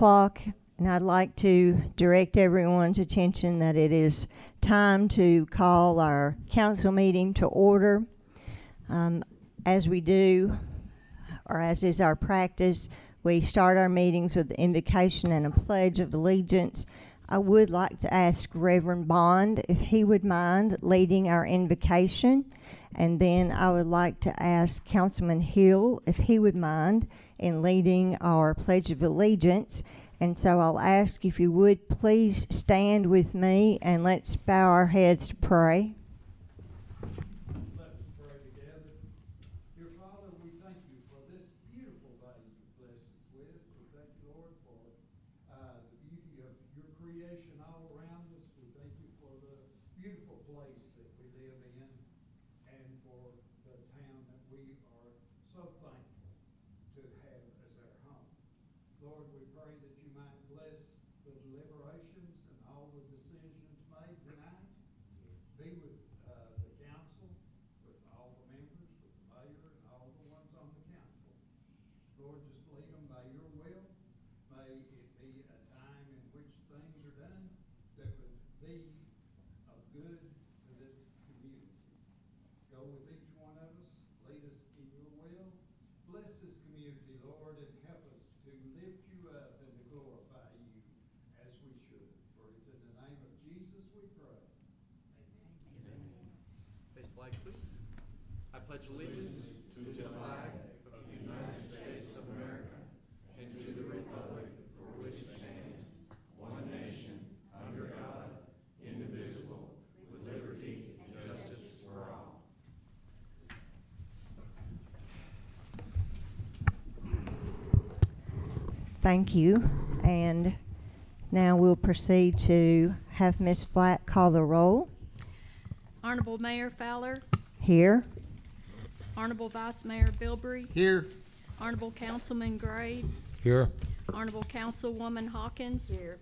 o'clock, and I'd like to direct everyone's attention that it is time to call our council meeting to order. As we do, or as is our practice, we start our meetings with the invocation and a pledge of allegiance. I would like to ask Reverend Bond if he would mind leading our invocation, and then I would like to ask Councilman Hill if he would mind in leading our Pledge of Allegiance. And so I'll ask if you would please stand with me and let's bow our heads to pray. Let's pray together. Dear Father, we thank you for this beautiful day you blessed us with. We thank you, Lord, for the beauty of your creation all around us. We thank you for the beautiful place that we live in and for the town that we are so thankful to have as our home. Lord, we pray that you might bless the deliberations and all the decisions made tonight. Be with the council, with all the members, with the mayor, and all the ones on the council. Lord, just lead them by your will. May it be a time in which things are done that would be of good to this community. Go with each one of us. Lead us in your will. Bless this community, Lord, and help us to lift you up and to glorify you as we should. For it's in the name of Jesus we pray. Amen. Face flag, please. I pledge allegiance to the flag of the United States of America and to the republic for which it stands, one nation, under God, indivisible, with liberty and justice for all. Thank you. And now we'll proceed to have Ms. Black call the roll. Honorable Mayor Fowler, Here. Honorable Vice Mayor Bilbrey, Here. Honorable Councilman Graves, Here. Honorable Councilwoman Hawkins, Here.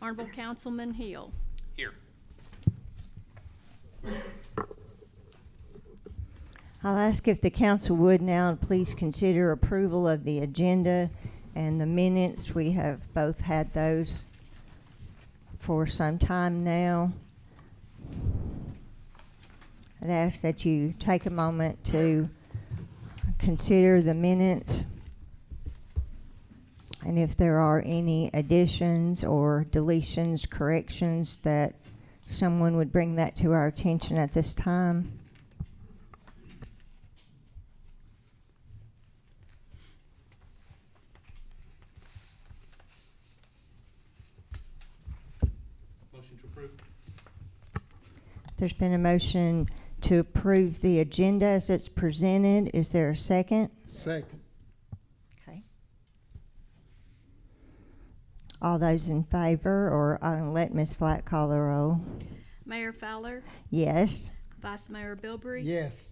Honorable Councilman Hill. Here. I'll ask if the council would now please consider approval of the agenda and the minutes. We have both had those for some time now. I'd ask that you take a moment to consider the minutes, and if there are any additions or deletions, corrections, that someone would bring that to our attention at this time. Motion to approve. There's been a motion to approve the agenda as it's presented. Is there a second? Second. Okay. All those in favor, or I'll let Ms. Flack call the roll. Mayor Fowler, Yes. Vice Mayor Bilbrey, Yes.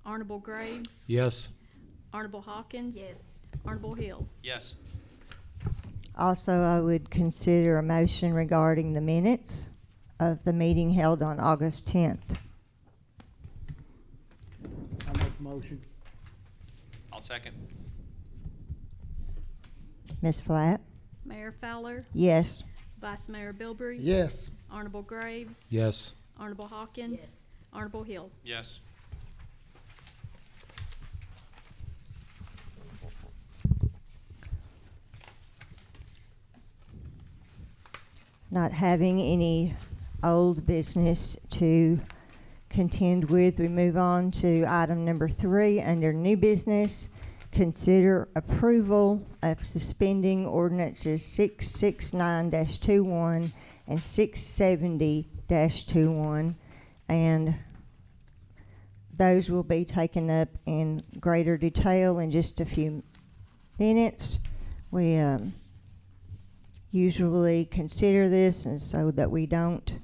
Honorable Graves, Yes. Honorable Hawkins, Honorable Hill. Yes. Also, I would consider a motion regarding the minutes of the meeting held on August 10th. I make the motion. I'll second. Ms. Flack? Mayor Fowler, Yes. Vice Mayor Bilbrey, Yes. Honorable Graves, Yes. Honorable Hawkins, Honorable Hill. Yes. Not having any old business to contend with, we move on to item number 3 under new business. Consider approval of suspending ordinances 669-21 and 670-21, and those will be taken up in greater detail in just a few minutes. We usually consider this, and so that we don't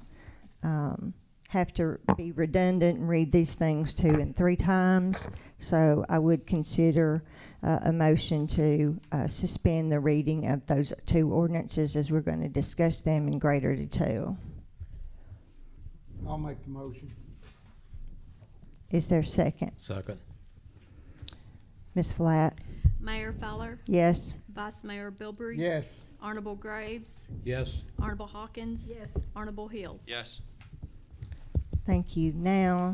have to be redundant and read these things 2 and 3 times. So I would consider a motion to suspend the reading of those 2 ordinances as we're going to discuss them in greater detail. I'll make the motion. Is there a second? Second. Ms. Flatt? Mayor Fowler, Yes. Vice Mayor Bilbrey, Yes. Honorable Graves, Yes. Honorable Hawkins. Yes. Honorable Hill. Yes. Thank you. Now,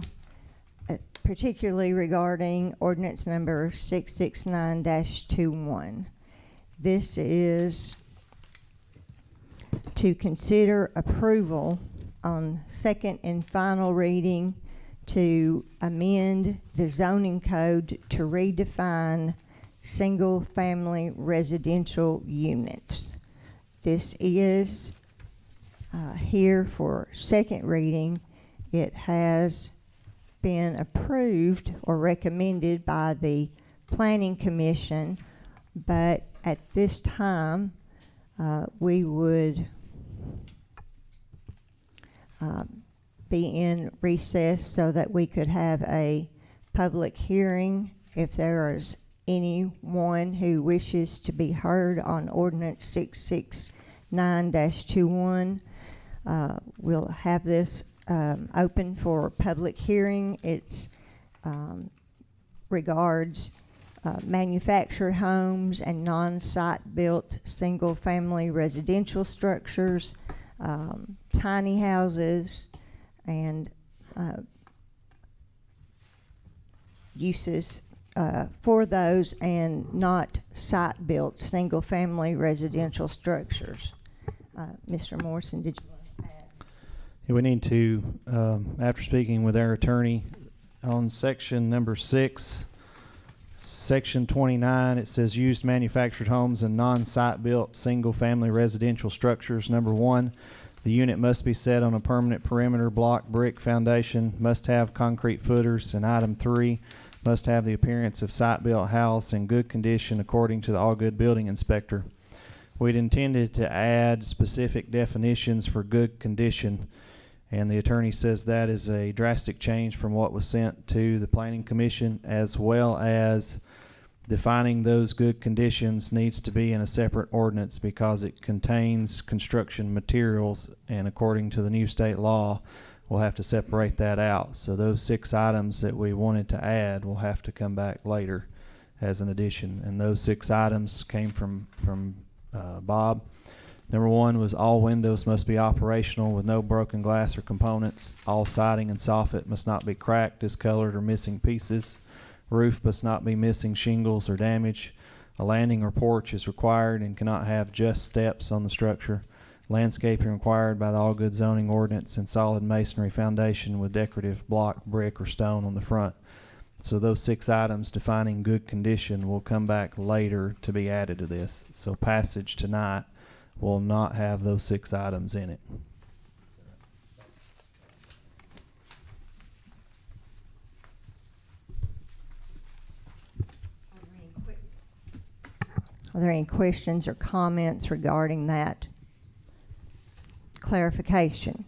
particularly regarding ordinance number 669-21. This is to consider approval on second and final reading to amend the zoning code to redefine single-family residential units. This is here for second reading. It has been approved or recommended by the Planning Commission, but at this time, we would be in recess so that we could have a public hearing. If there is anyone who wishes to be heard on ordinance 669-21, we'll have this open for public hearing. It's regards manufactured homes and non-site built single-family residential structures, tiny houses, and uses for those, and not site-built single-family residential structures. Mr. Morrison, did you want to add? Yeah, we need to, after speaking with our attorney, on section number 6, section 29, it says used manufactured homes and non-site built single-family residential structures. Number 1, the unit must be set on a permanent perimeter block brick foundation, must have concrete footers, and item 3, must have the appearance of site-built house in good condition according to the Allgood building inspector. We'd intended to add specific definitions for good condition, and the attorney says that is a drastic change from what was sent to the Planning Commission, as well as defining those good conditions needs to be in a separate ordinance because it contains construction materials, and according to the new state law, we'll have to separate that out. So those 6 items that we wanted to add will have to come back later as an addition, and those 6 items came from Bob. Number 1 was all windows must be operational with no broken glass or components. All siding and soffit must not be cracked, discolored, or missing pieces. Roof must not be missing shingles or damage. A landing or porch is required and cannot have just steps on the structure. Landscaping required by the Allgood zoning ordinance, and solid masonry foundation with decorative block, brick, or stone on the front. So those 6 items defining good condition will come back later to be added to this. So passage tonight will not have those 6 items in it. Are there any questions or comments regarding that clarification?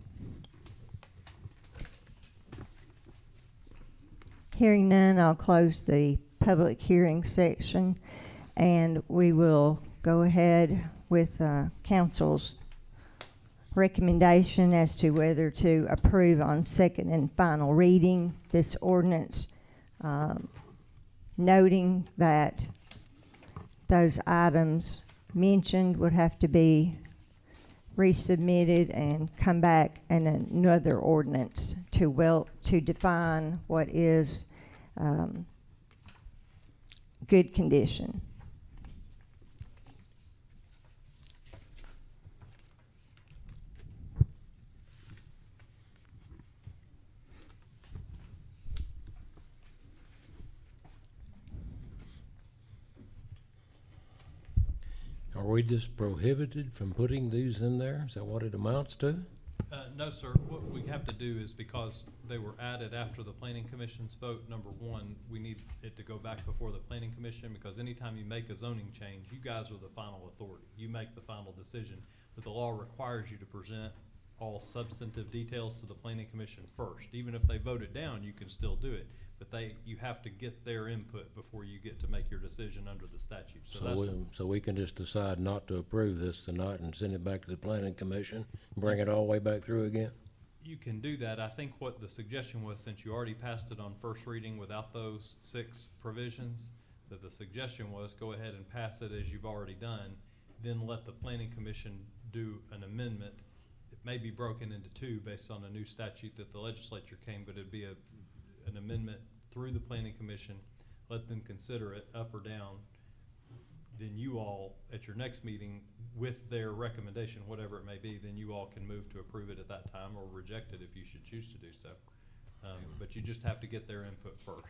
Hearing none, I'll close the public hearing section, and we will go ahead with council's recommendation as to whether to approve on second and final reading this ordinance, noting that those items mentioned would have to be resubmitted and come back in another ordinance to define what is good condition. Are we just prohibited from putting these in there? Is that what it amounts to? No, sir. What we have to do is, because they were added after the Planning Commission's vote, number 1, we need it to go back before the Planning Commission, because anytime you make a zoning change, you guys are the final authority. You make the final decision, but the law requires you to present all substantive details to the Planning Commission first. Even if they vote it down, you can still do it, but you have to get their input before you get to make your decision under the statute. So we can just decide not to approve this tonight and send it back to the Planning Commission, and bring it all the way back through again? You can do that. I think what the suggestion was, since you already passed it on first reading without those 6 provisions, that the suggestion was go ahead and pass it as you've already done, then let the planning commission do an amendment. It may be broken into two based on a new statute that the legislature came, but it'd be an amendment through the planning commission, let them consider it up or down. Then you all, at your next meeting, with their recommendation, whatever it may be, then you all can move to approve it at that time or reject it if you should choose to do so. But you just have to get their input first.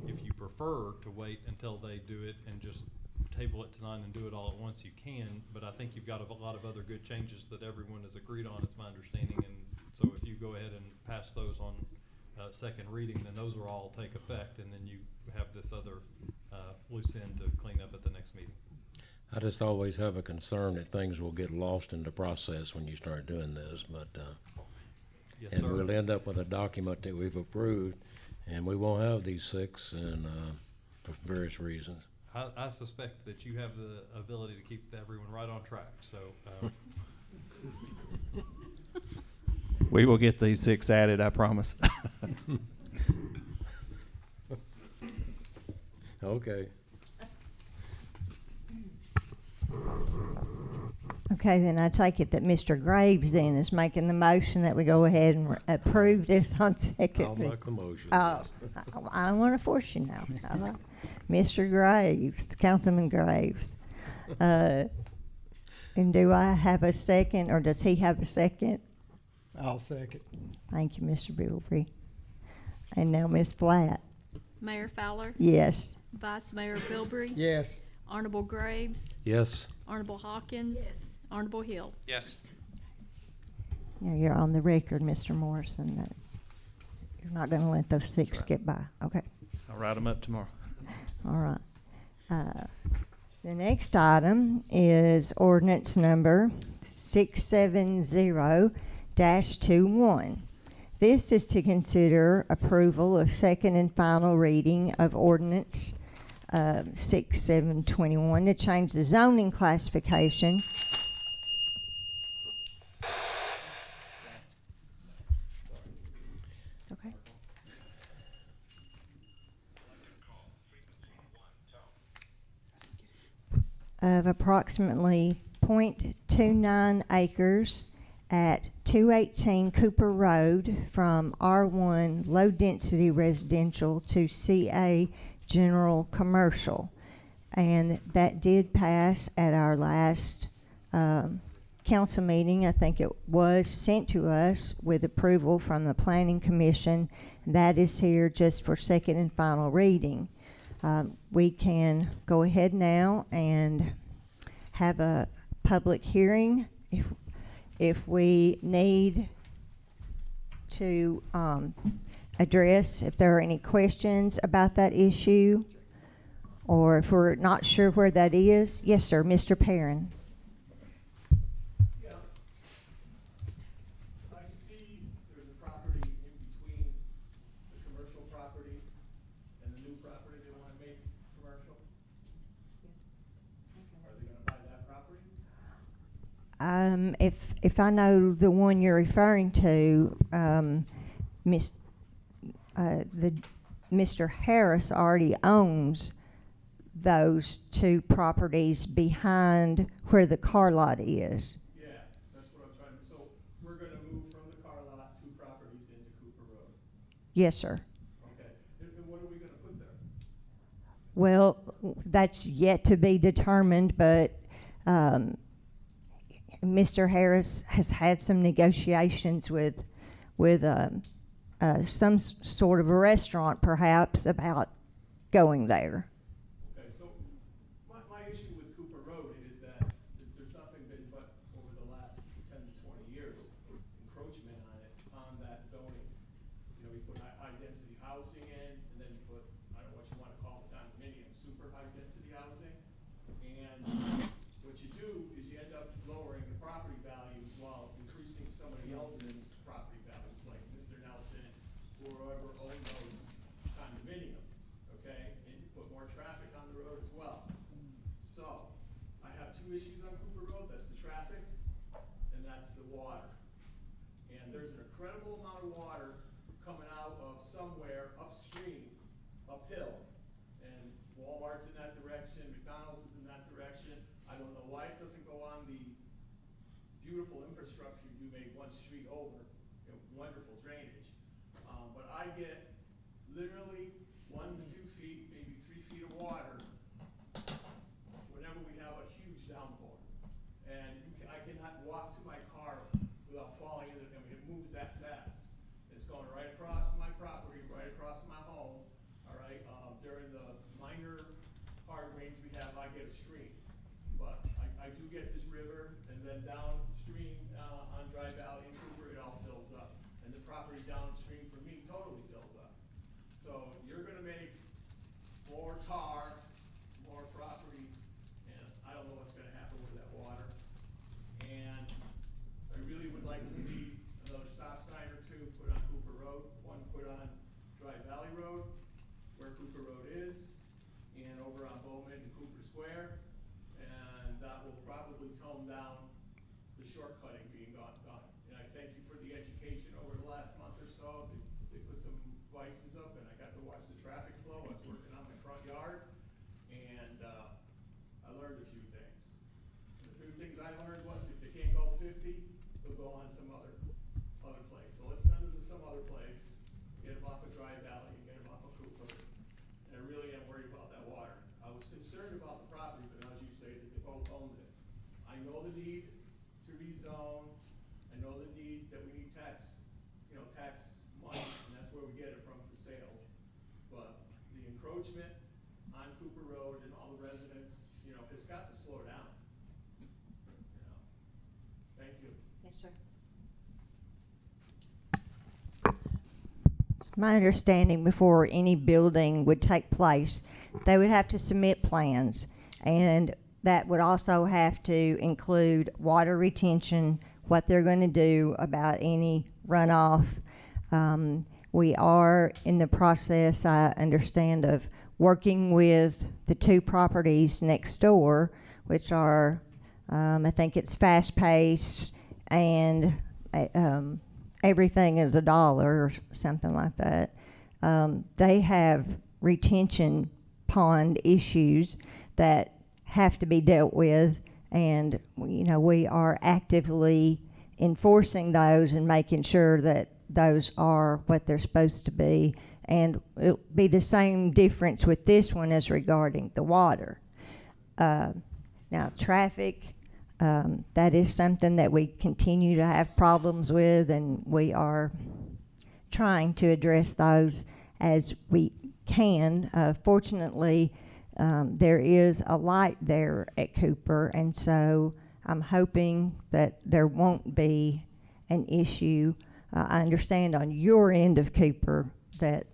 If you prefer to wait until they do it and just table it tonight and do it all at once, you can, but I think you've got a lot of other good changes that everyone has agreed on, it's my understanding, and so if you go ahead and pass those on second reading, then those will all take effect, and then you have this other loose end to clean up at the next meeting. I just always have a concern that things will get lost in the process when you start doing this, but, Yes, and sir. we'll end up with a document that we've approved, and we won't have these 6, and, for various reasons. I suspect that you have the ability to keep everyone right on track, so. We will get these 6 added, I promise. Okay. Okay, then I take it that Mr. Graves then is making the motion that we go ahead and approve this on second. I'll make the motion. Oh, yes. I don't want to force you now. All right. Mr. Graves, Councilman Graves. And do I have a second, or does he have a second? I'll second. Thank you, Mr. Bilbrey. And now Ms. Flatt. Mayor Fowler, Yes. Vice Mayor Bilbrey, Yes. Honorable Graves, Yes, Honorable Hawkins, Honorable Hill. Yes. Now you're on the record, Mr. Morrison, that you're not going to let those 6 right. get by. Okay. I'll write them up tomorrow. All right. The next item is ordinance number 670-21. This is to consider approval of second and final reading of ordinance 6721 to change the zoning classification. Okay. Of approximately 0.29 acres at 218 Cooper Road from R1 Low Density Residential to CA General Commercial. And that did pass at our last council meeting. I think it was sent to us with approval from the Planning Commission. That is here just for second and final reading. We can go ahead now and have a public hearing if we need to address if there are any questions about that issue, or if we're not sure where that is. Yes, sir, Mr. Perrin. Yeah. I see there's a property in between the commercial property and the new property they want to make commercial. Are they gonna buy that property? If I know the one you're referring to, Mr. Harris already owns those 2 properties behind where the car lot is. Yeah, that's what I'm trying to, so we're gonna move from the car lot 2 properties into Cooper Road. Yes, sir. Okay, and what are we gonna put there? Well, that's yet to be determined, but Mr. Harris has had some negotiations with some sort of a restaurant, perhaps, about going there. Okay, so my issue with Cooper Road is that there's nothing been but over the last 10 to 20 years encroachment on that zoning. You know, we put high density housing in, and then you put, I don't know what you want to call it, condominium, super high density housing. And what you do is you end up lowering the property values while increasing somebody else's property values, like Mr. Nelson or whoever owned those condominiums, okay? And you put more traffic on the road as well. So, I have 2 issues on Cooper Road, that's the traffic and that's the water. And there's an incredible amount of water coming out of somewhere upstream, uphill. And Walmart's in that direction, McDonald's is in that direction. I don't know why it doesn't go on the beautiful infrastructure you made one street over, wonderful drainage. But I get literally 1 to 2 feet, maybe 3 feet of water whenever we have a huge downpour. And I cannot walk to my car without falling into it. I mean, it moves that fast. It's going right across my property, right across my home, all right? During the minor hard rains we have, I get a stream. But I do get this river, and then downstream on Dry Valley in Cooper, it all fills up. And the property downstream for me totally fills up. So you're gonna make more tar, more property, and I don't know what's gonna happen with that water. And I really would like to see another stop sign or two put on Cooper Road, one put on Dry Valley Road, where Cooper Road is, and over on Bowman and Cooper Square. And that will probably tone down the shortcutting being gone. And I thank you for the education over the last month or so. They put some vices up, and I got to watch the traffic flow. I was working on my front yard, and I learned a few things. The few things I learned was if they can't go 50, they'll go on some other place. So let's send them to some other place, get them off of Dry Valley, get them off of Cooper. And I really am worried about that water. I was concerned about the property, but as you say, that they both owned it. I know the need to rezone. I know the need that we need tax money, and that's where we get it from, the sales. But the encroachment on Cooper Road and all the residents, it's got to slow down. Thank you. Yes, sir. It's my understanding before any building would take place, they would have to submit plans, and that would also have to include water retention, what they're going to do about any runoff. We are in the process, I understand, of working with the 2 properties next door, which are, I think it's Fast Pace and Everything is $1 or something like that. They have retention pond issues that have to be dealt with, and we are actively enforcing those and making sure that those are what they're supposed to be. And it'll be the same difference with this one as regarding the water. Now, traffic, that is something that we continue to have problems with, and we are trying to address those as we can. Fortunately, there is a light there at Cooper, and so I'm hoping that there won't be an issue. I understand on your end of Cooper that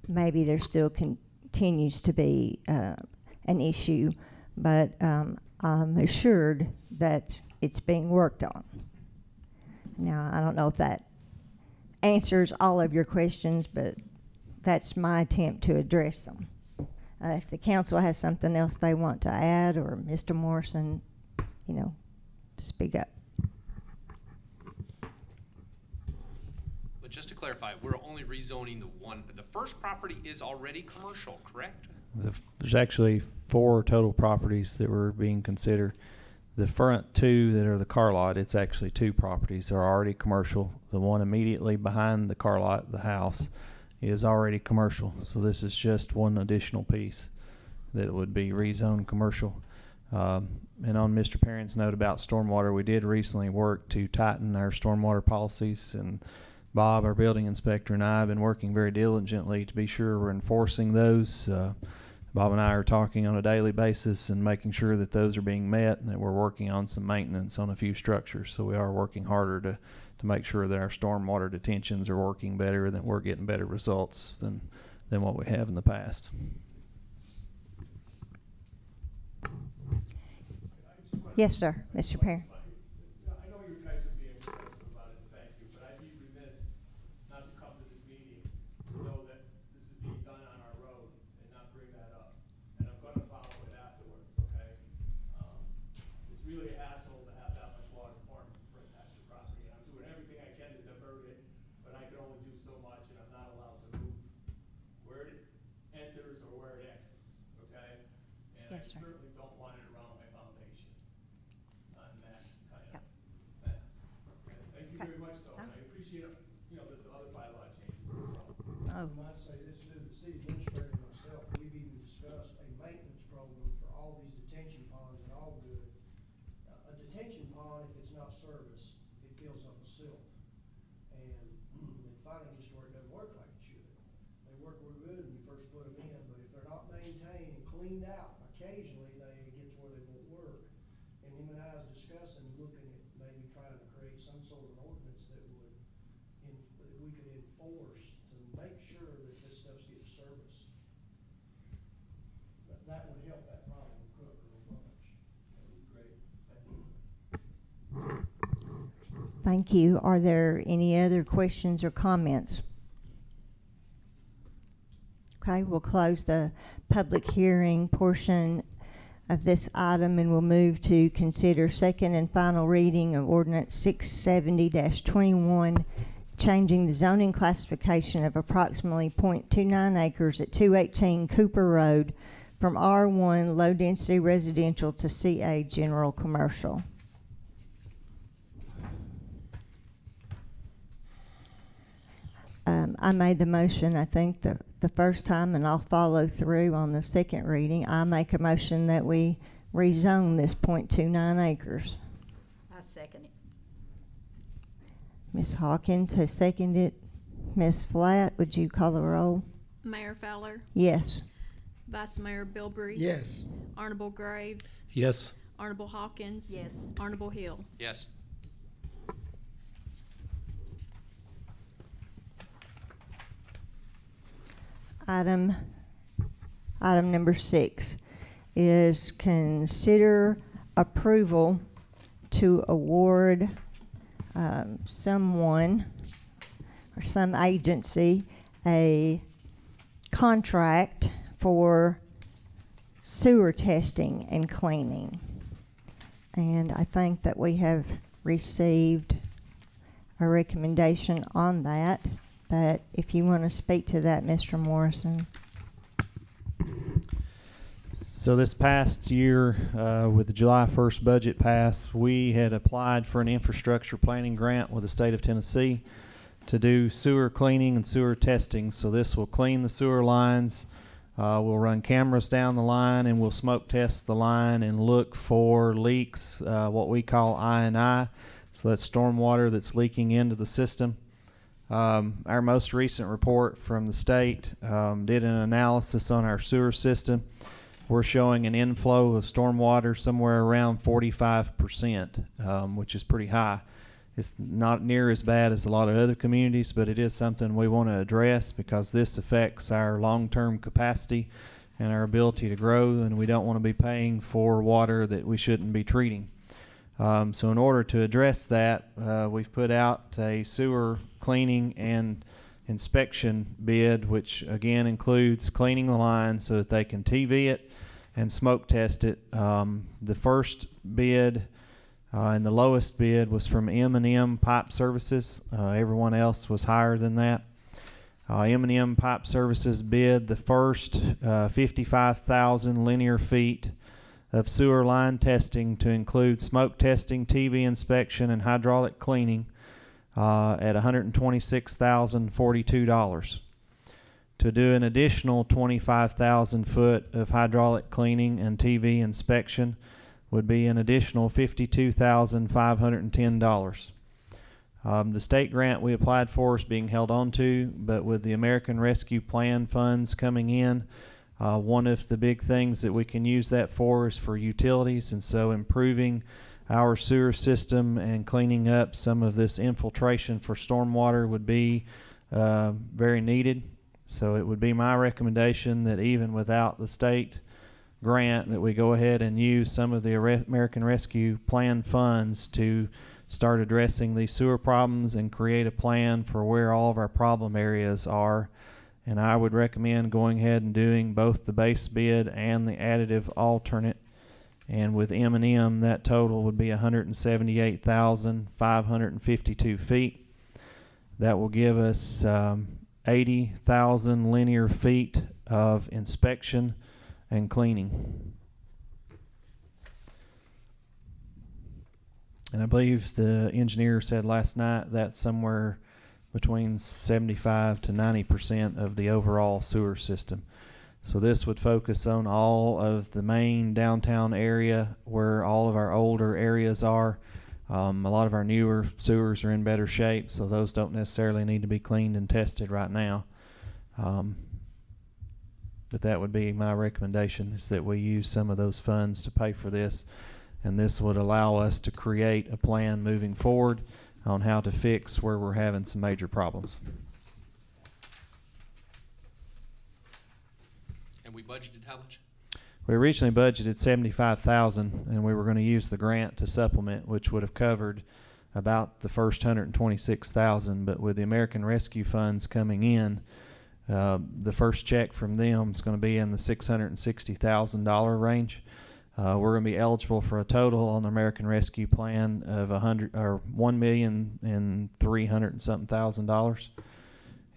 maybe there still continues to be an issue, but I'm assured that it's being worked on. Now, I don't know if that answers all of your questions, but that's my attempt to address them. If the council has something else they want to add, or Mr. Morrison, speak up. But just to clarify, we're only rezoning the first property is already commercial, correct? There's actually 4 total properties that were being considered. The front 2 that are the car lot, it's actually 2 properties are already commercial. The one immediately behind the car lot, the house, is already commercial. So this is just one additional piece that would be rezoned commercial. And on Mr. Perrin's note about stormwater, we did recently work to tighten our stormwater policies, and Bob, our building inspector, and I have been working very diligently to be sure we're enforcing those. Bob and I are talking on a daily basis and making sure that those are being met, and that we're working on some maintenance on a few structures. So we are working harder to make sure that our stormwater detentions are working better and that we're getting better results than what we have in the past. Yes, sir, Mr. Perrin. I know you guys are being aggressive about it, thank you, but I'd be remiss not to come to this meeting to know that this is being done on our road and not bring that up. And I'm gonna follow it afterwards, okay? It's really a hassle to have that much water pouring from past your property, and I'm doing everything I can to divert it I Yes, sir. certainly don't want it around my foundation on that kind Yep. of mess. Okay, thank you Okay. very much, though, and I appreciate, the other bylaw changes as well. Oh, I might say this to the city administrator and myself, we've even discussed a maintenance program for all these detention ponds and all good. A detention pond, if it's not serviced, it fills up with silt. And it finally gets to where it doesn't work like it should. They work real good when you first put them in, but if they're not maintained and cleaned out, occasionally they get to where they won't work. And him and I was discussing, looking at maybe trying to create some sort of an ordinance that would, that we could enforce to make sure that this stuff gets serviced. That would help that problem cook real much. That would be great. Thank you. thank you. Are there any other questions or comments? Okay, we'll close the public hearing portion of this item and we'll move to consider second and final reading of ordinance 670-21, changing the zoning classification of approximately .29 acres at 218 Cooper Road from R1 low density residential to CA general commercial. I made the motion, I think, the first time, and I'll follow through on the second reading. I make a motion that we rezone this .29 acres. I second it. Ms. Hawkins has seconded. Ms. Flatt, would you call the roll? Mayor Fowler, Yes. Vice Mayor Bilbrey. Yes. Honorable Graves, Yes. Honorable Hawkins. Yes. Honorable Hill. Yes. Item number 6 is consider approval to award someone or some agency a contract for sewer testing and cleaning. And I think that we have received a recommendation on that. But if you want to speak to that, Mr. Morrison. So this past year, with the July 1st budget pass, we had applied for an infrastructure planning grant with the state of Tennessee to do sewer cleaning and sewer testing. So this will clean the sewer lines, we'll run cameras down the line, and we'll smoke test the line and look for leaks, what we call I&I. So that's stormwater that's leaking into the system. Our most recent report from the state did an analysis on our sewer system. We're showing an inflow of stormwater somewhere around 45%, which is pretty high. It's not near as bad as a lot of other communities, but it is something we want to address because this affects our long-term capacity and our ability to grow, and we don't want to be paying for water that we shouldn't be treating. So in order to address that, we've put out a sewer cleaning and inspection bid, which again includes cleaning the line so that they can TV it and smoke test it. The first bid and the lowest bid was from M&M Pipe Services. Everyone else was higher than that. M&M Pipe Services bid the first 55,000 linear feet of sewer line testing to include smoke testing, TV inspection, and hydraulic cleaning at $126,042. To do an additional 25,000 foot of hydraulic cleaning and TV inspection would be an additional $52,510. The state grant we applied for is being held on to, but with the American Rescue Plan funds coming in, one of the big things that we can use that for is for utilities, and so improving our sewer system and cleaning up some of this infiltration for stormwater would be very needed. So it would be my recommendation that even without the state grant, that we go ahead and use some of the American Rescue Plan funds to start addressing these sewer problems and create a plan for where all of our problem areas are. And I would recommend going ahead and doing both the base bid and the additive alternate. And with M&M, that total would be 178,552 feet. That will give us 80,000 linear feet of inspection and cleaning. And I believe the engineer said last night that's somewhere between 75 to 90% of the overall sewer system. So this would focus on all of the main downtown area where all of our older areas are. A lot of our newer sewers are in better shape, so those don't necessarily need to be cleaned and tested right now. But that would be my recommendation, is that we use some of those funds to pay for this, and this would allow us to create a plan moving forward on how to fix where we're having some major problems. And we budgeted how much? We originally budgeted $75,000, and we were going to use the grant to supplement, which would have covered about the first $126,000. But with the American Rescue funds coming in, the first check from them is going to be in the $660,000 range. We're going to be eligible for a total on the American Rescue plan of $1,300,000.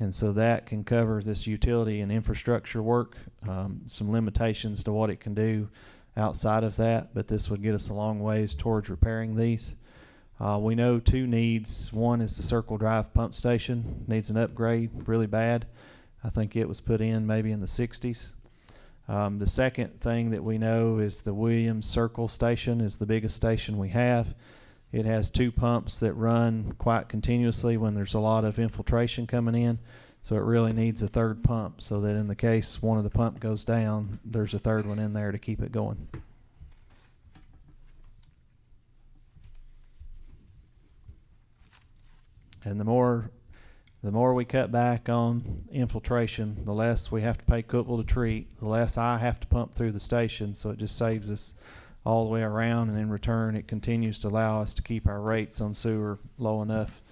And so that can cover this utility and infrastructure work. Some limitations to what it can do outside of that, but this would get us a long ways towards repairing these. We know two needs. One is the Circle Drive pump station. Needs an upgrade really bad. I think it was put in maybe in the 60s. The second thing that we know is the Williams Circle station is the biggest station we have. It has two pumps that run quite continuously when there's a lot of infiltration coming in, so it really needs a third pump so that in the case one of the pump goes down, there's a third one in there to keep it going. And the more we cut back on infiltration, the less we have to pay Cookeville to treat, the less I have to pump through the station, so it just saves us all the way around, and in return it continues to allow us to keep our rates on sewer low enough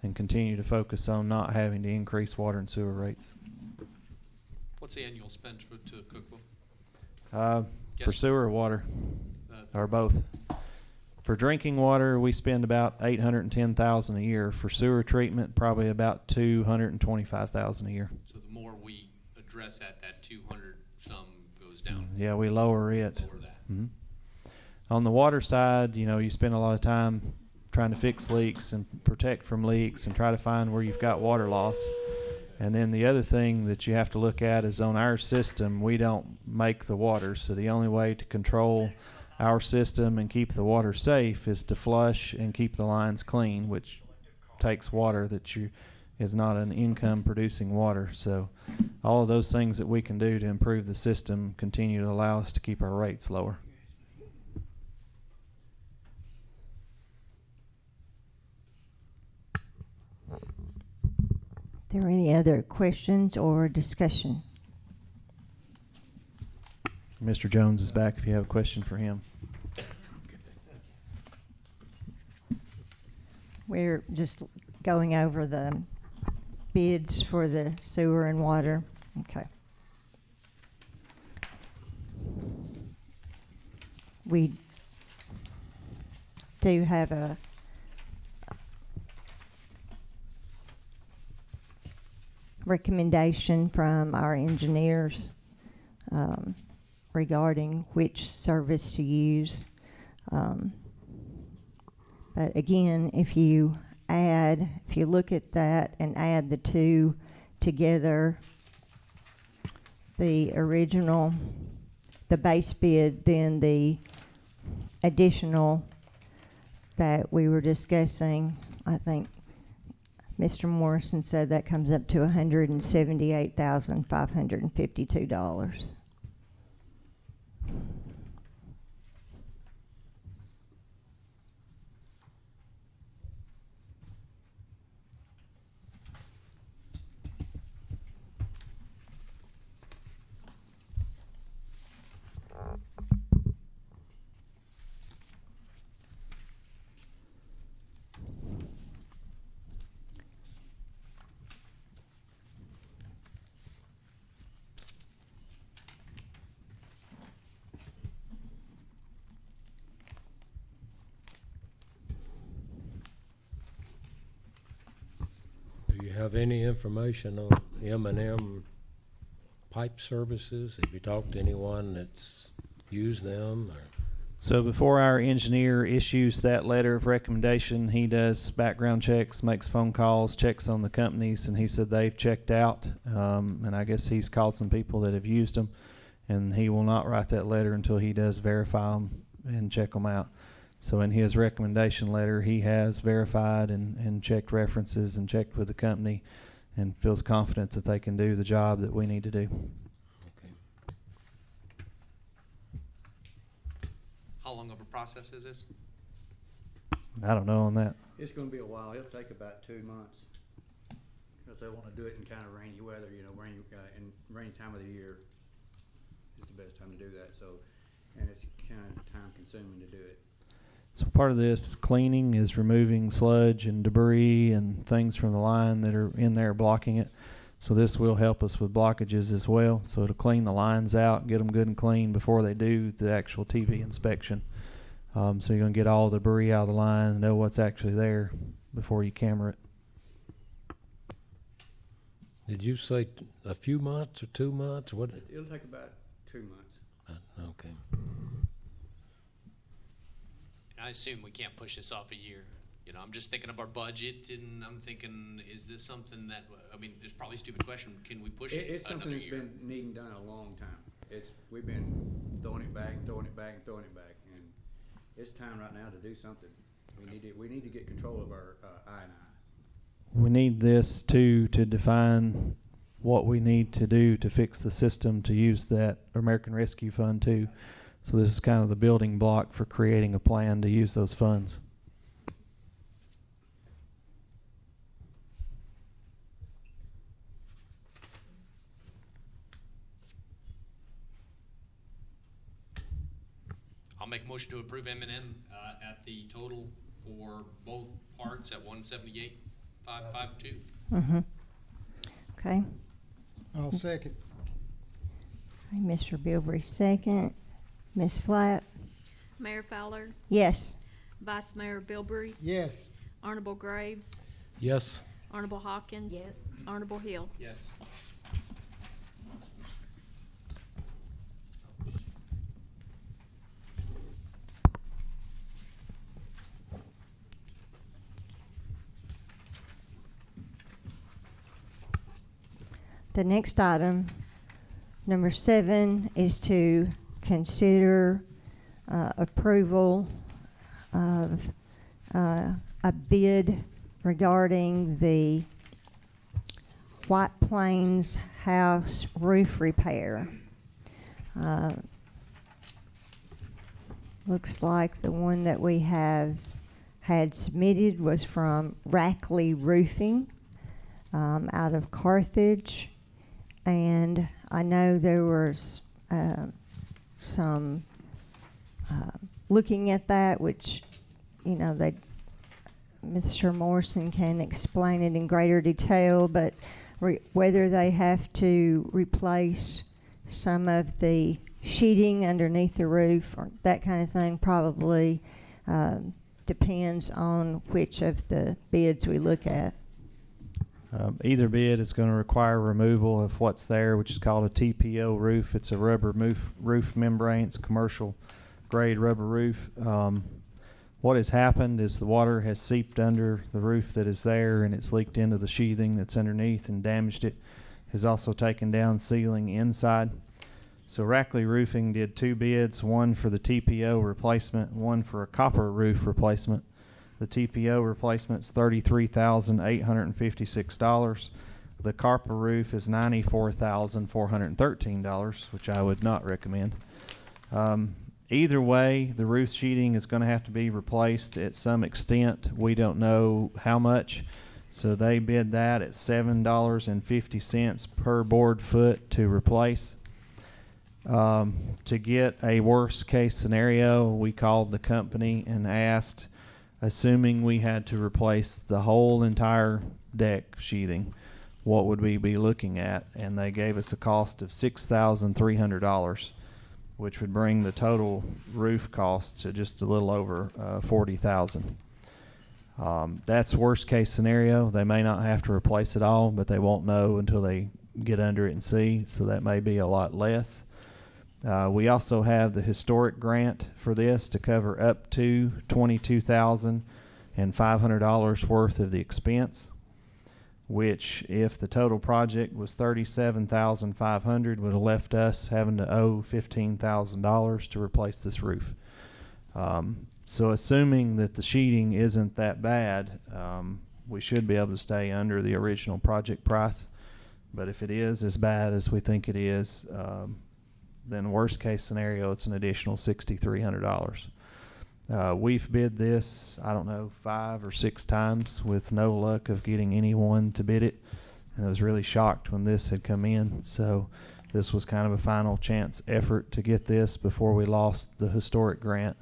and continue to focus on not having to increase water and sewer rates. What's the annual spend to Cookeville? For Guess. sewer or water, or both. For drinking water, we spend about $810,000 a year. For sewer treatment, probably about $225,000 a year. So the more we address that 200 some goes down. Yeah, we lower it. Lower that. Mm-hmm. On the water side, you spend a lot of time trying to fix leaks and protect from leaks and try to find where you've got water loss. And then the other thing that you have to look at is on our system, we don't make the water. So the only way to control our system and keep the water safe is to flush and keep the lines clean, which takes water that is not an income producing water. So all of those things that we can do to improve the system continue to allow us to keep our rates lower. Are there any other questions or discussion? Mr. Jones is back if you have a question for him. We're just going over the bids for the sewer and water. Okay. We do have a recommendation from our engineers regarding which service to use. But again, if you look at that and add the two together, the base bid, then the additional that we were discussing, I think Mr. Morrison said that comes up to $178,552. Do you have any information on M&M pipe services? Have you talked to anyone that's used them? Or So before our engineer issues that letter of recommendation, he does background checks, makes phone calls, checks on the companies, and he said they've checked out. And I guess he's called some people that have used them, and he will not write that letter until he does verify them and check them out. So in his recommendation letter, he has verified and checked references and checked with the company and feels confident that they can do the job that we need to do. Okay. How long of a process is this? I don't know on that. It's gonna be a while. It'll take about 2 months. Because they wanna do it in kind of rainy weather, in rainy time of the year is the best time to do that, so, and it's kind of time consuming to do it. So part of this cleaning is removing sludge and debris and things from the line that are in there blocking it. So this will help us with blockages as well. So to clean the lines out, get them good and clean before they do the actual TV inspection. So you're going to get all the debris out of the line and know what's actually there before you camera it. Did you say a few months or 2 months? What? It'll take about 2 months. Okay. I assume we can't push this off a year. You know, I'm just thinking of our budget, and I'm thinking, is this something that, I mean, it's probably a stupid question. Can we push it It's something another that's year? been needing done a long time. We've been throwing it back, and throwing it back, and it's time right now to do something. We need to get control of our I&I. We need this to define what we need to do to fix the system to use that American Rescue Fund too. So this is kind of the building block for creating a plan to use those funds. I'll make a motion to approve M&M at the total for both parts at 178,552. Mm-hmm. Okay. I'll second. Mr. Bilbrey, second. Ms. Flatt? Mayor Fowler, Yes. Vice Mayor Bilbrey, Yes. Honorable Graves, Yes. Honorable Hawkins. Yes. Honorable Hill. Yes. The next item, number 7, is to consider approval of a bid regarding the White Plains House roof repair. Looks like the one that we have had submitted was from Rackley Roofing out of Carthage. And I know there was some looking at that, which, you know, Mr. Morrison can explain it in greater detail, but whether they have to replace some of the sheeting underneath the roof or that kind of thing probably depends on which of the bids we look at. Either bid is going to require removal of what's there, which is called a TPO roof. It's a rubber roof membrane. It's a commercial grade rubber roof. What has happened is the water has seeped under the roof that is there, and it's leaked into the sheathing that's underneath and damaged it. Has also taken down ceiling inside. So Rackley Roofing did 2 bids, one for the TPO replacement, one for a copper roof replacement. The TPO replacement's $33,856. The copper roof is $94,413, which I would not recommend. Either way, the roof sheeting is going to have to be replaced at some extent. We don't know how much. So they bid that at $7.50 per board foot to replace. To get a worst case scenario, we called the company and asked, assuming we had to replace the whole entire deck sheathing, what would we be looking at? And they gave us a cost of $6,300, which would bring the total roof cost to just a little over $40,000. That's worst case scenario. They may not have to replace it all, but they won't know until they get under it and see. So that may be a lot less. We also have the historic grant for this to cover up to $22,500 worth of the expense, which if the total project was $37,500 would have left us having to owe $15,000 to replace this roof. So assuming that the sheeting isn't that bad, we should be able to stay under the original project price. But if it is as bad as we think it is, then worst case scenario, it's an additional $6,300. We've bid this, I don't know, 5 or 6 times with no luck of getting anyone to bid it. And I was really shocked when this had come in. So this was kind of a final chance effort to get this before we lost the historic grant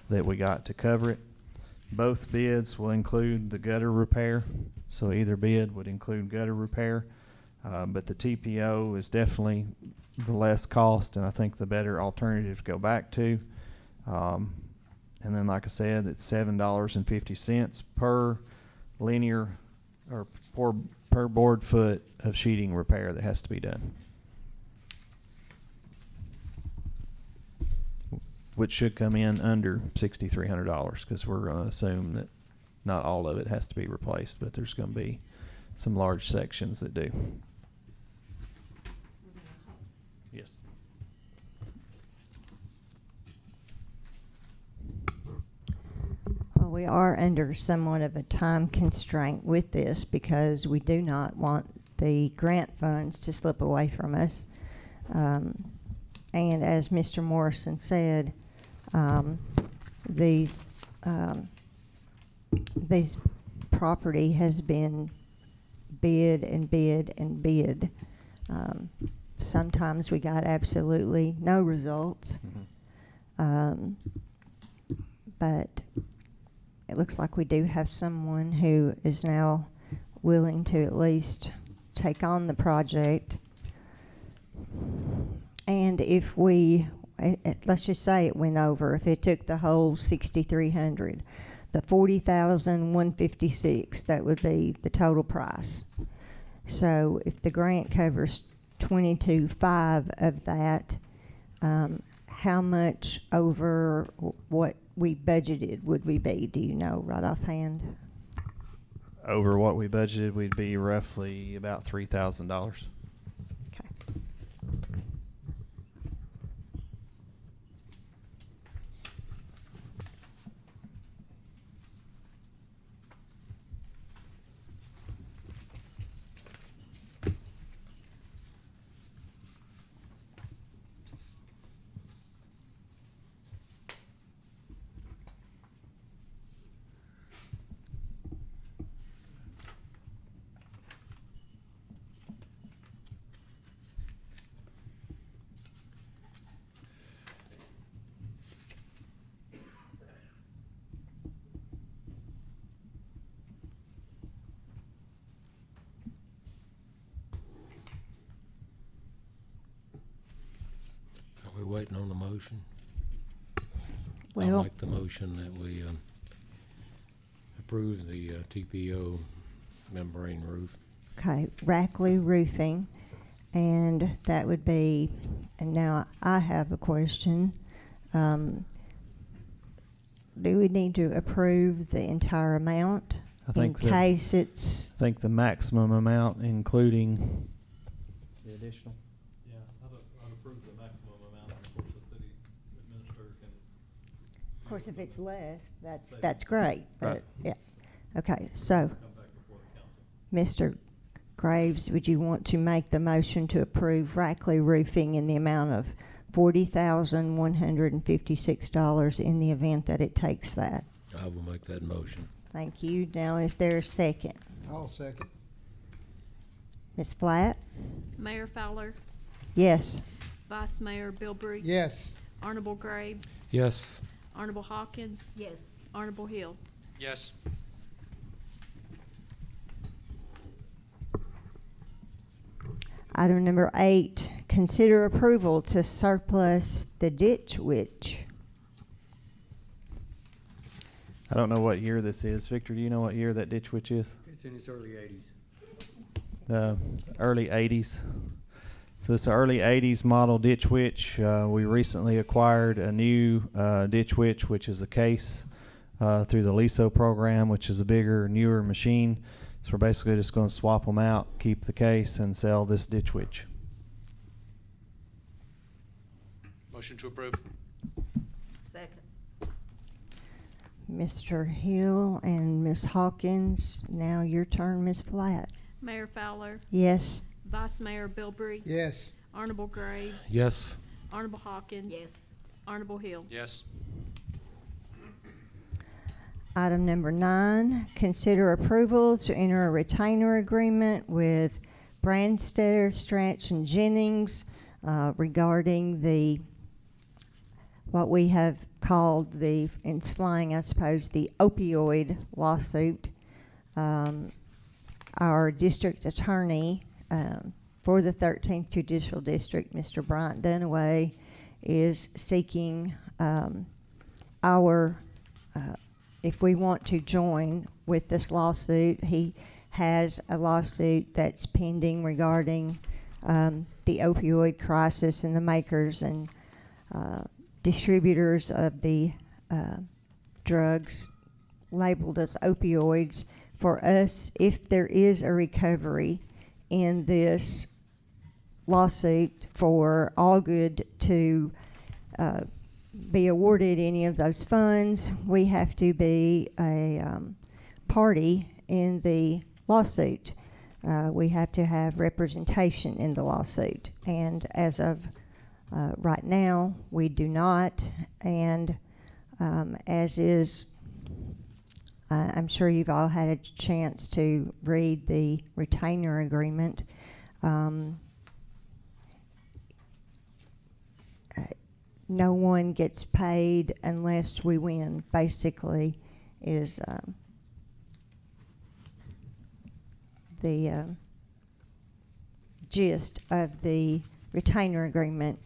that we got to cover it. Both bids will include the gutter repair. So either bid would include gutter repair. But the TPO is definitely the less cost and I think the better alternative to go back to. And then, like I said, it's $7.50 per linear or per board foot of sheeting repair that has to be done, which should come in under $6,300 because we're going to assume that not all of it has to be replaced, but there's going to be some large sections that do. Yes. Well, we are under somewhat of a time constraint with this because we do not want the grant funds to slip away from us. And as Mr. Morrison said, these property has been bid and bid and bid. Sometimes we got absolutely no results. But it looks like we do have someone who is now willing to at least take on the project. And if we, let's just say it went over, if it took the whole 6,300, the 40,156, that would be the total price. So if the grant covers 22.5 of that, how much over what we budgeted would we be? Do you know right offhand? Over what we budgeted, we'd be roughly about $3,000. Okay. Are we waiting on the motion? Well, I'll make the motion that we approve the TPO membrane roof. okay, Rackley Roofing, and that would be, and now I have a question. Do we need to approve the entire amount I think in case it's, I think the maximum amount, including the additional. Yeah, I'd approve the maximum amount, and of course the city administrator can. of course, if it's less, Say- that's great, but, Right. yeah. Okay, so, Come back before the council. Mr. Graves, would you want to make the motion to approve Rackley Roofing in the amount of $40,156 in the event that it takes that? I will make that motion. Thank you. Now, is there a second? I'll second. Ms. Blatt? Mayor Fowler, Yes. Vice Mayor Bilbrey. Yes. Honorable Graves, Yes. Honorable Hawkins. Yes. Honorable Hill. Yes. Item number 8, consider approval to surplus the Ditch Witch. I don't know what year this is. Victor, do you know what year that Ditch Witch is? It's in its early 80s. The early 80s. So it's an early 80s model Ditch Witch. We recently acquired a new Ditch Witch, which is a case through the LISO program, which is a bigger, newer machine. So we're basically just going to swap them out, keep the case, and sell this Ditch Witch. Motion to approve. Second. Mr. Hill and Ms. Hawkins, now your turn, Ms. Flatt. Mayor Fowler, Yes. Vice Mayor Bilbrey, Yes. Honorable Graves. Yes. Honorable Hawkins. Yes. Honorable Hill. Yes. Item number 9, consider approval to enter a retainer agreement with Brandstetter, Stranch, and Jennings regarding what we have called in slang, I suppose, the opioid lawsuit. Our district attorney for the 13th Judicial District, Mr. Bryant Dunaway, is seeking if we want to join with this lawsuit. He has a lawsuit that's pending regarding the opioid crisis and the makers and distributors of the drugs labeled as opioids. For us, if there is a recovery in this lawsuit for Allgood to be awarded any of those funds, we have to be a party in the lawsuit. We have to have representation in the lawsuit, and as of right now, we do not. And as is, I'm sure you've all had a chance to read the retainer agreement. No one gets paid unless we win, basically, is the gist of the retainer agreement.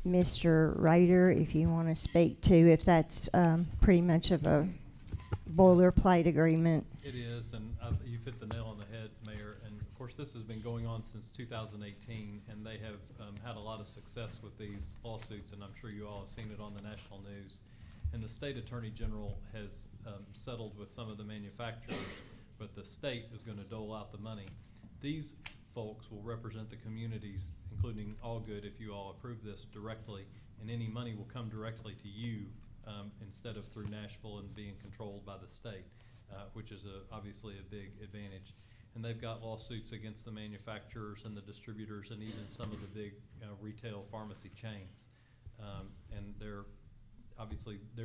Mr. Rader, if you want to speak to if that's pretty much of a boilerplate agreement. It is, and you've hit the nail on the head, Mayor. And of course, this has been going on since 2018, and they have had a lot of success with these lawsuits, and I'm sure you all have seen it on the national news. And the state attorney general has settled with some of the manufacturers, but the state is going to dole out the money. These folks will represent the communities, including Allgood, if you all approve this directly, and any money will come directly to you instead of through Nashville and being controlled by the state, which is obviously a big advantage. And they've got lawsuits against the manufacturers and the distributors and even some of the big retail pharmacy chains. And they're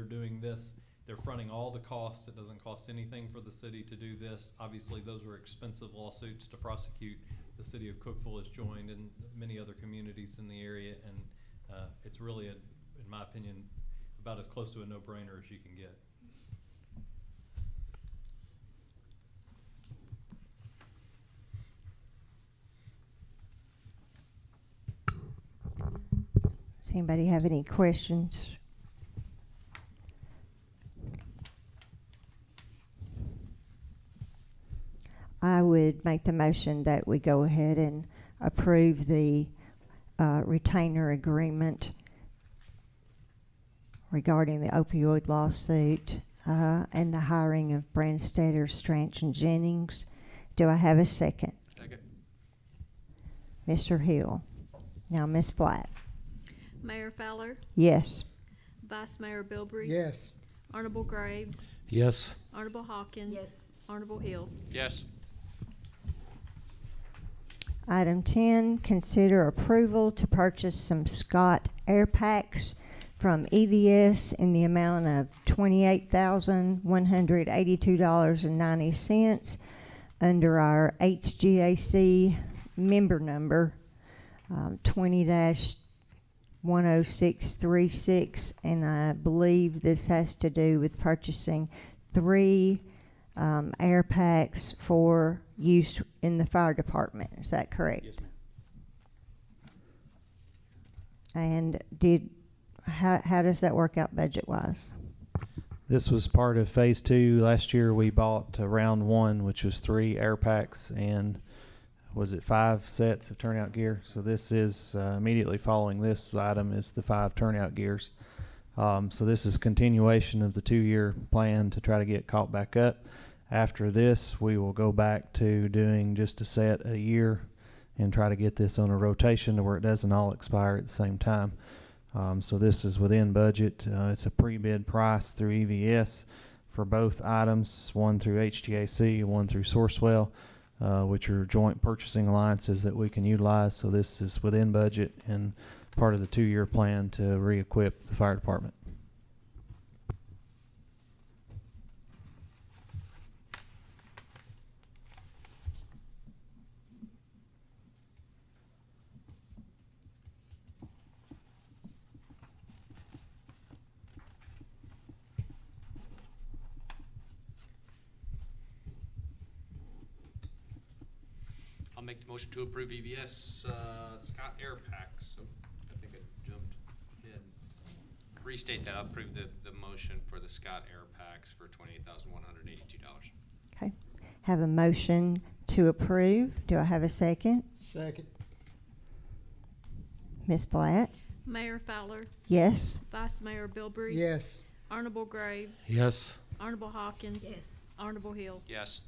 doing this. They're fronting all the costs. It doesn't cost anything for the city to do this. Obviously, those are expensive lawsuits to prosecute. The city of Cookeville has joined, and many other communities in the area, and it's really, in my opinion, about as close to a no-brainer as you can get. Does anybody have any questions? I would make the motion that we go ahead and approve the retainer agreement regarding the opioid lawsuit and the hiring of Brandstetter, Stranch, and Jennings. Do I have a second? Second. Mr. Hill. Now, Ms. Flatt. Mayor Fowler, Yes. Vice Mayor Bilbrey. Yes. Honorable Graves, Yes. Honorable Hawkins. Yes. Honorable Hill. Yes. Item 10, consider approval to purchase some Scott Air Packs from EVS in the amount of $28,182.90 under our HGAC member number 20-10636, and I believe this has to do with purchasing 3 air packs for use in the fire department. Is that correct? Yes, And ma'am. how does that work out budget-wise? This was part of phase 2. Last year we bought round 1, which was 3 air packs, and was it 5 sets of turnout gear? So this is immediately following this item is the 5 turnout gears. So this is continuation of the 2-year plan to try to get caught back up. After this, we will go back to doing just a set a year and try to get this on a rotation to where it doesn't all expire at the same time. So this is within budget. It's a pre-bid price through EVS for both items, one through HTAC and one through Sourcewell, which are joint purchasing alliances that we can utilize. So this is within budget and part of the 2-year plan to re-equip the fire department. I'll make the motion to approve EVS Scott Air Packs. So I think I jumped ahead. Restate that. I'll approve the motion for the Scott Air Packs for $28,182. Okay. Have a motion to approve. Do I have a second? Second. Ms. Blatt? Mayor Fowler, Yes. Vice Mayor Bilbrey. Yes. Honorable Graves. Yes. Honorable Hawkins. Yes. Honorable Hill. Yes.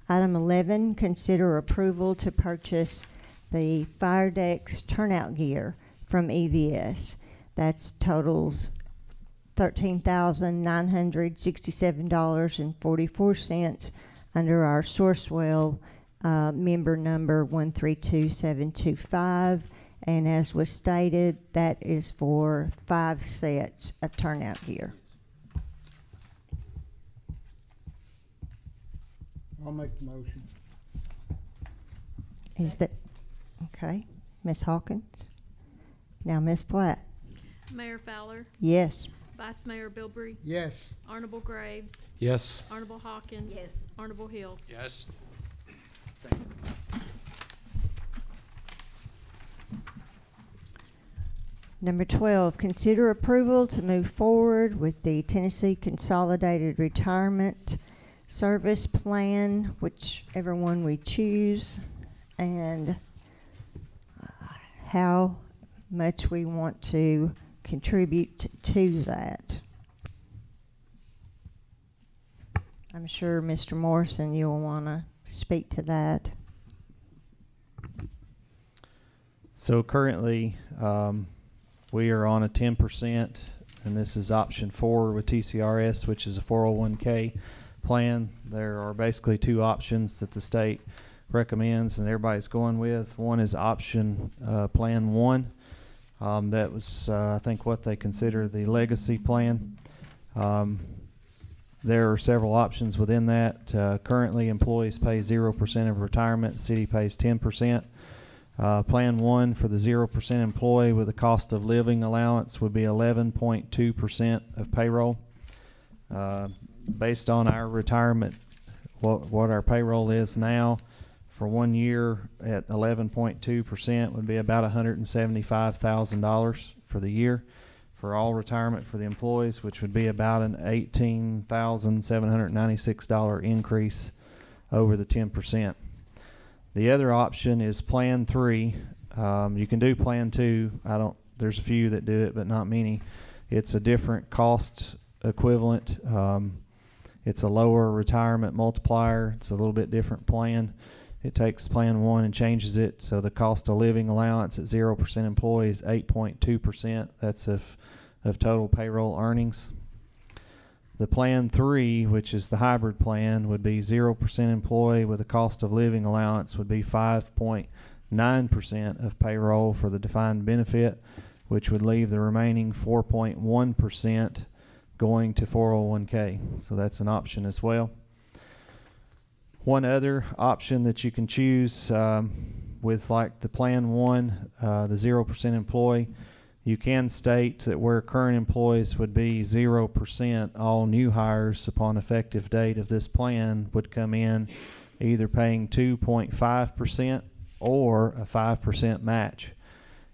Item 11, consider approval to purchase the fire decks turnout gear from EVS. That's totals $13,967.44 under our Sourcewell member number 132725. And as was stated, that is for 5 sets of turnout gear. I'll make the motion. Is that, okay, Ms. Hawkins? Now Ms. Platt? Mayor Fowler, Yes. Vice Mayor Bilbrey. Yes. Honorable Graves. Yes. Honorable Hawkins. Yes. Honorable Hill. Yes. Number 12, consider approval to move forward with the Tennessee Consolidated Retirement Service Plan, whichever one we choose, and how much we want to contribute to that. I'm sure, Mr. Morrison, you'll want to speak to that. So currently, we are on a 10%, and this is option 4 with TCRS, which is a 401k plan. There are basically 2 options that the state recommends and everybody's going with. One is option plan 1. That was, I think, what they consider the legacy plan. There are several options within that. Currently, employees pay 0% of retirement. The city pays 10%. Plan 1 for the 0% employee with a cost of living allowance would be 11.2% of payroll. Based on our retirement, what our payroll is now, for 1 year at 11.2% would be about $175,000 for the year. For all retirement for the employees, which would be about an $18,796 increase over the 10%. The other option is Plan 3. You can do Plan 2. There's a few that do it, but not many. It's a different cost equivalent. It's a lower retirement multiplier. It's a little bit different plan. It takes Plan 1 and changes it, so the cost of living allowance at 0% employee is 8.2%. That's of total payroll earnings. The Plan 3, which is the hybrid plan, would be 0% employee with a cost of living allowance would be 5.9% of payroll for the defined benefit, which would leave the remaining 4.1% going to 401k. So that's an option as well. One other option that you can choose with like the Plan 1, the 0% employee, you can state that where current employees would be 0%, all new hires upon effective date of this plan would come in either paying 2.5% or a 5% match.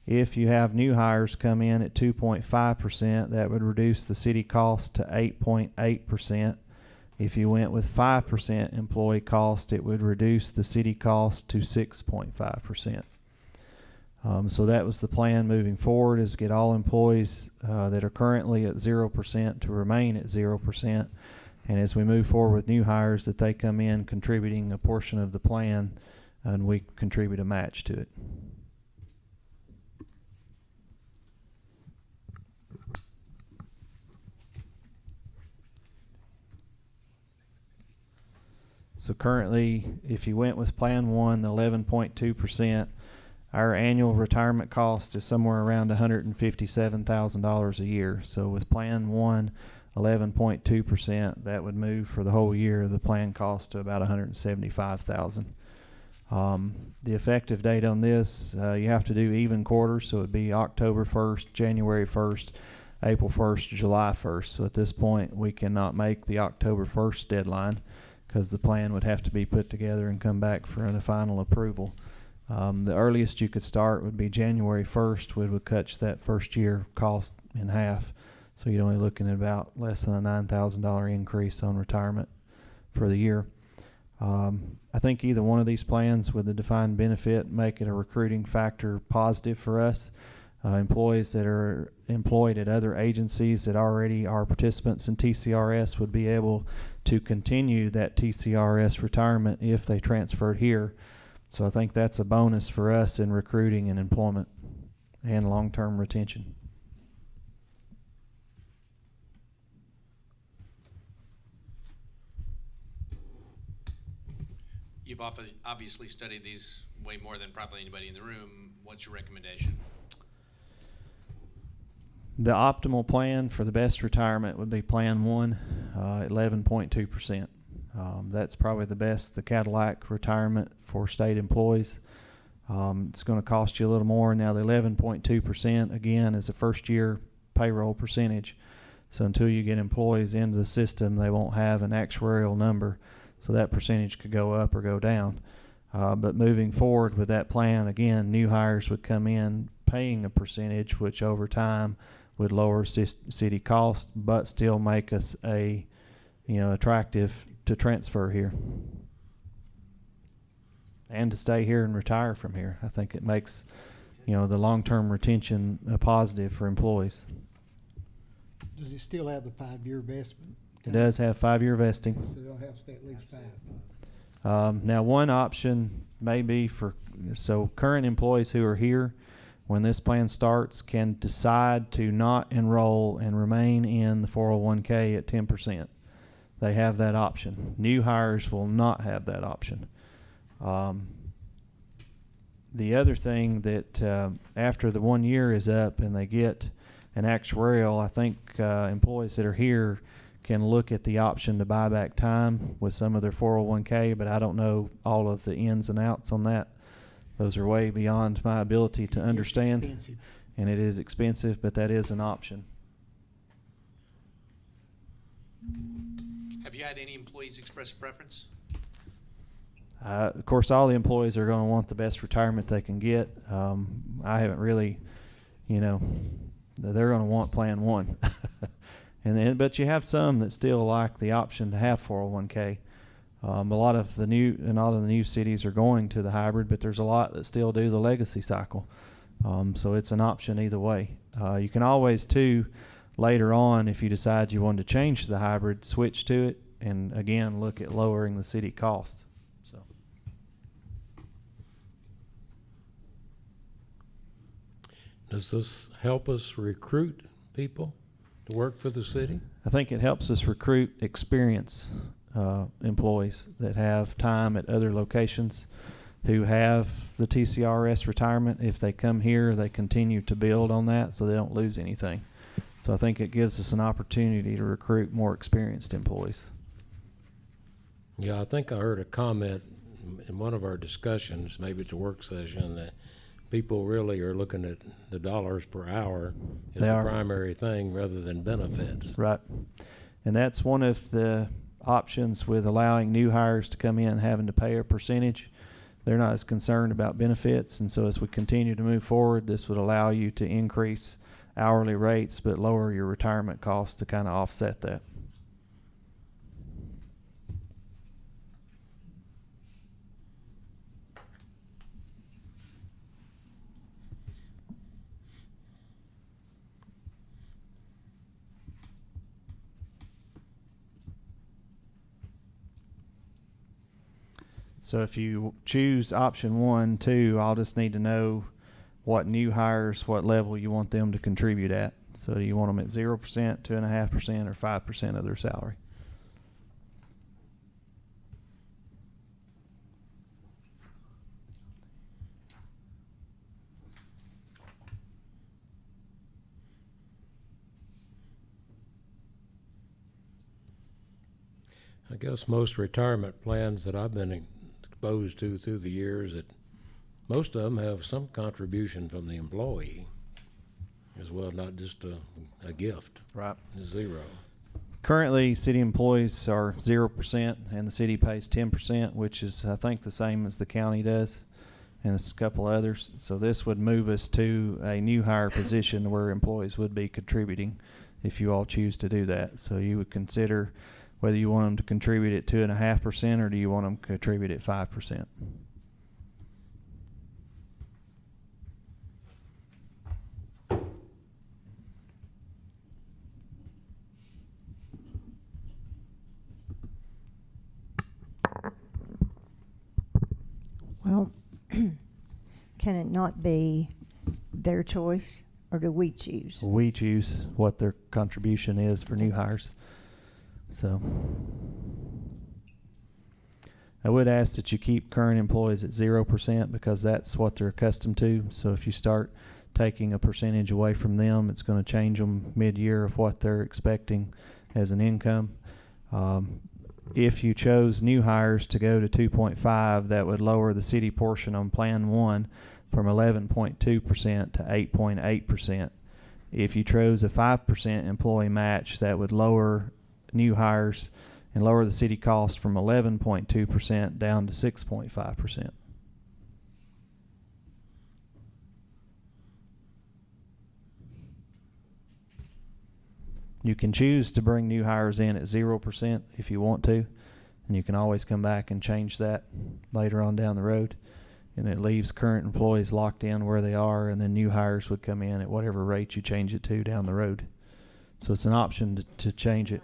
If you have new hires come in at 2.5%, that would reduce the city cost to 8.8%. If you went with 5% employee cost, it would reduce the city cost to 6.5%. So that was the plan moving forward, is get all employees that are currently at 0% to remain at 0%. And as we move forward with new hires, that they come in contributing a portion of the plan and we contribute a match to it. So currently, if you went with Plan 1, the 11.2%, our annual retirement cost is somewhere around $157,000 a year. So with Plan 1, 11.2%, that would move for the whole year the plan cost to about $175,000. The effective date on this, you have to do even quarters, so it would be October 1st, January 1st, April 1st, July 1st. So at this point, we cannot make the October 1st deadline because the plan would have to be put together and come back for a final approval. The earliest you could start would be January 1st, which would cut that first year cost in half. So you're only looking at about less than a $9,000 increase on retirement for the year. I think either one of these plans with the defined benefit make it a recruiting factor positive for us. Employees that are employed at other agencies that already are participants in TCRS would be able to continue that TCRS retirement if they transferred here. So I think that's a bonus for us in recruiting and employment and long-term retention. You've obviously studied these way more than probably anybody in the room. What's your recommendation? The optimal plan for the best retirement would be Plan 1, 11.2%. That's probably the best, the Cadillac retirement for state employees. It's going to cost you a little more. Now the 11.2% again is a first year payroll percentage. So until you get employees into the system, they won't have an actuarial number. So that percentage could go up or go down. But moving forward with that plan, again, new hires would come in paying a percentage, which over time would lower city costs, but still make us attractive to transfer here and to stay here and retire from here. I think it makes, the long-term retention a positive for employees. Does it still have the 5-year investment? It does have 5-year vesting. So they'll have to stay at least 5. Now, one option may be so current employees who are here when this plan starts can decide to not enroll and remain in the 401k at 10%. They have that option. New hires will not have that option. The other thing that after the 1 year is up and they get an actuarial, I think employees that are here can look at the option to buy back time with some of their 401k, but I don't know all of the ins and outs on that. Those are way beyond my ability to understand. It's expensive. And it is expensive, but that is an option. Have you had any employees express a preference? Of course, all the employees are going to want the best retirement they can get. I haven't really, they're going to want Plan 1. But you have some that still like the option to have 401k. A lot of the new cities are going to the hybrid, but there's a lot that still do the legacy cycle. So it's an option either way. You can always too, later on, if you decide you want to change to the hybrid, switch to it, and again look at lowering the city costs. So. Does this help us recruit people to work for the city? I think it helps us recruit experienced employees that have time at other locations who have the TCRS retirement. If they come here, they continue to build on that so they don't lose anything. So I think it gives us an opportunity to recruit more experienced employees. Yeah, I think I heard a comment in one of our discussions, maybe it's a work session, that people really are looking at the dollars per hour as the primary thing rather than benefits. Right. And that's one of the options with allowing new hires to come in having to pay a percentage. They're not as concerned about benefits, and so as we continue to move forward, this would allow you to increase hourly rates but lower your retirement costs to kind of offset that. So if you choose option 1, 2, I'll just need to know what new hires, what level you want them to contribute at. So you want them at 0%, 2.5%, or 5% of their salary. I guess most retirement plans that I've been exposed to through the years, that most of them have some contribution from the employee as well, not just a gift. Right. Zero. Currently, city employees are 0%, and the city pays 10%, which is, I think, the same as the county does, and it's a couple others. So this would move us to a new hire position where employees would be contributing if you all choose to do that. So you would consider whether you want them to contribute at 2.5% or do you want them to contribute at 5%. Well, can it not be their choice, or do we choose? We choose what their contribution is for new hires. So I would ask that you keep current employees at 0% because that's what they're accustomed to. So if you start taking a percentage away from them, it's going to change them mid-year of what they're expecting as an income. If you chose new hires to go to 2.5, that would lower the city portion on Plan 1 from 11.2% to 8.8%. If you chose a 5% employee match, that would lower new hires and lower the city cost from 11.2% down to 6.5%. You can choose to bring new hires in at 0% if you want to, and you can always come back and change that later on down the road. And it leaves current employees locked in where they are, and then new hires would come in at whatever rate you change it to down the road. So it's an option to change it.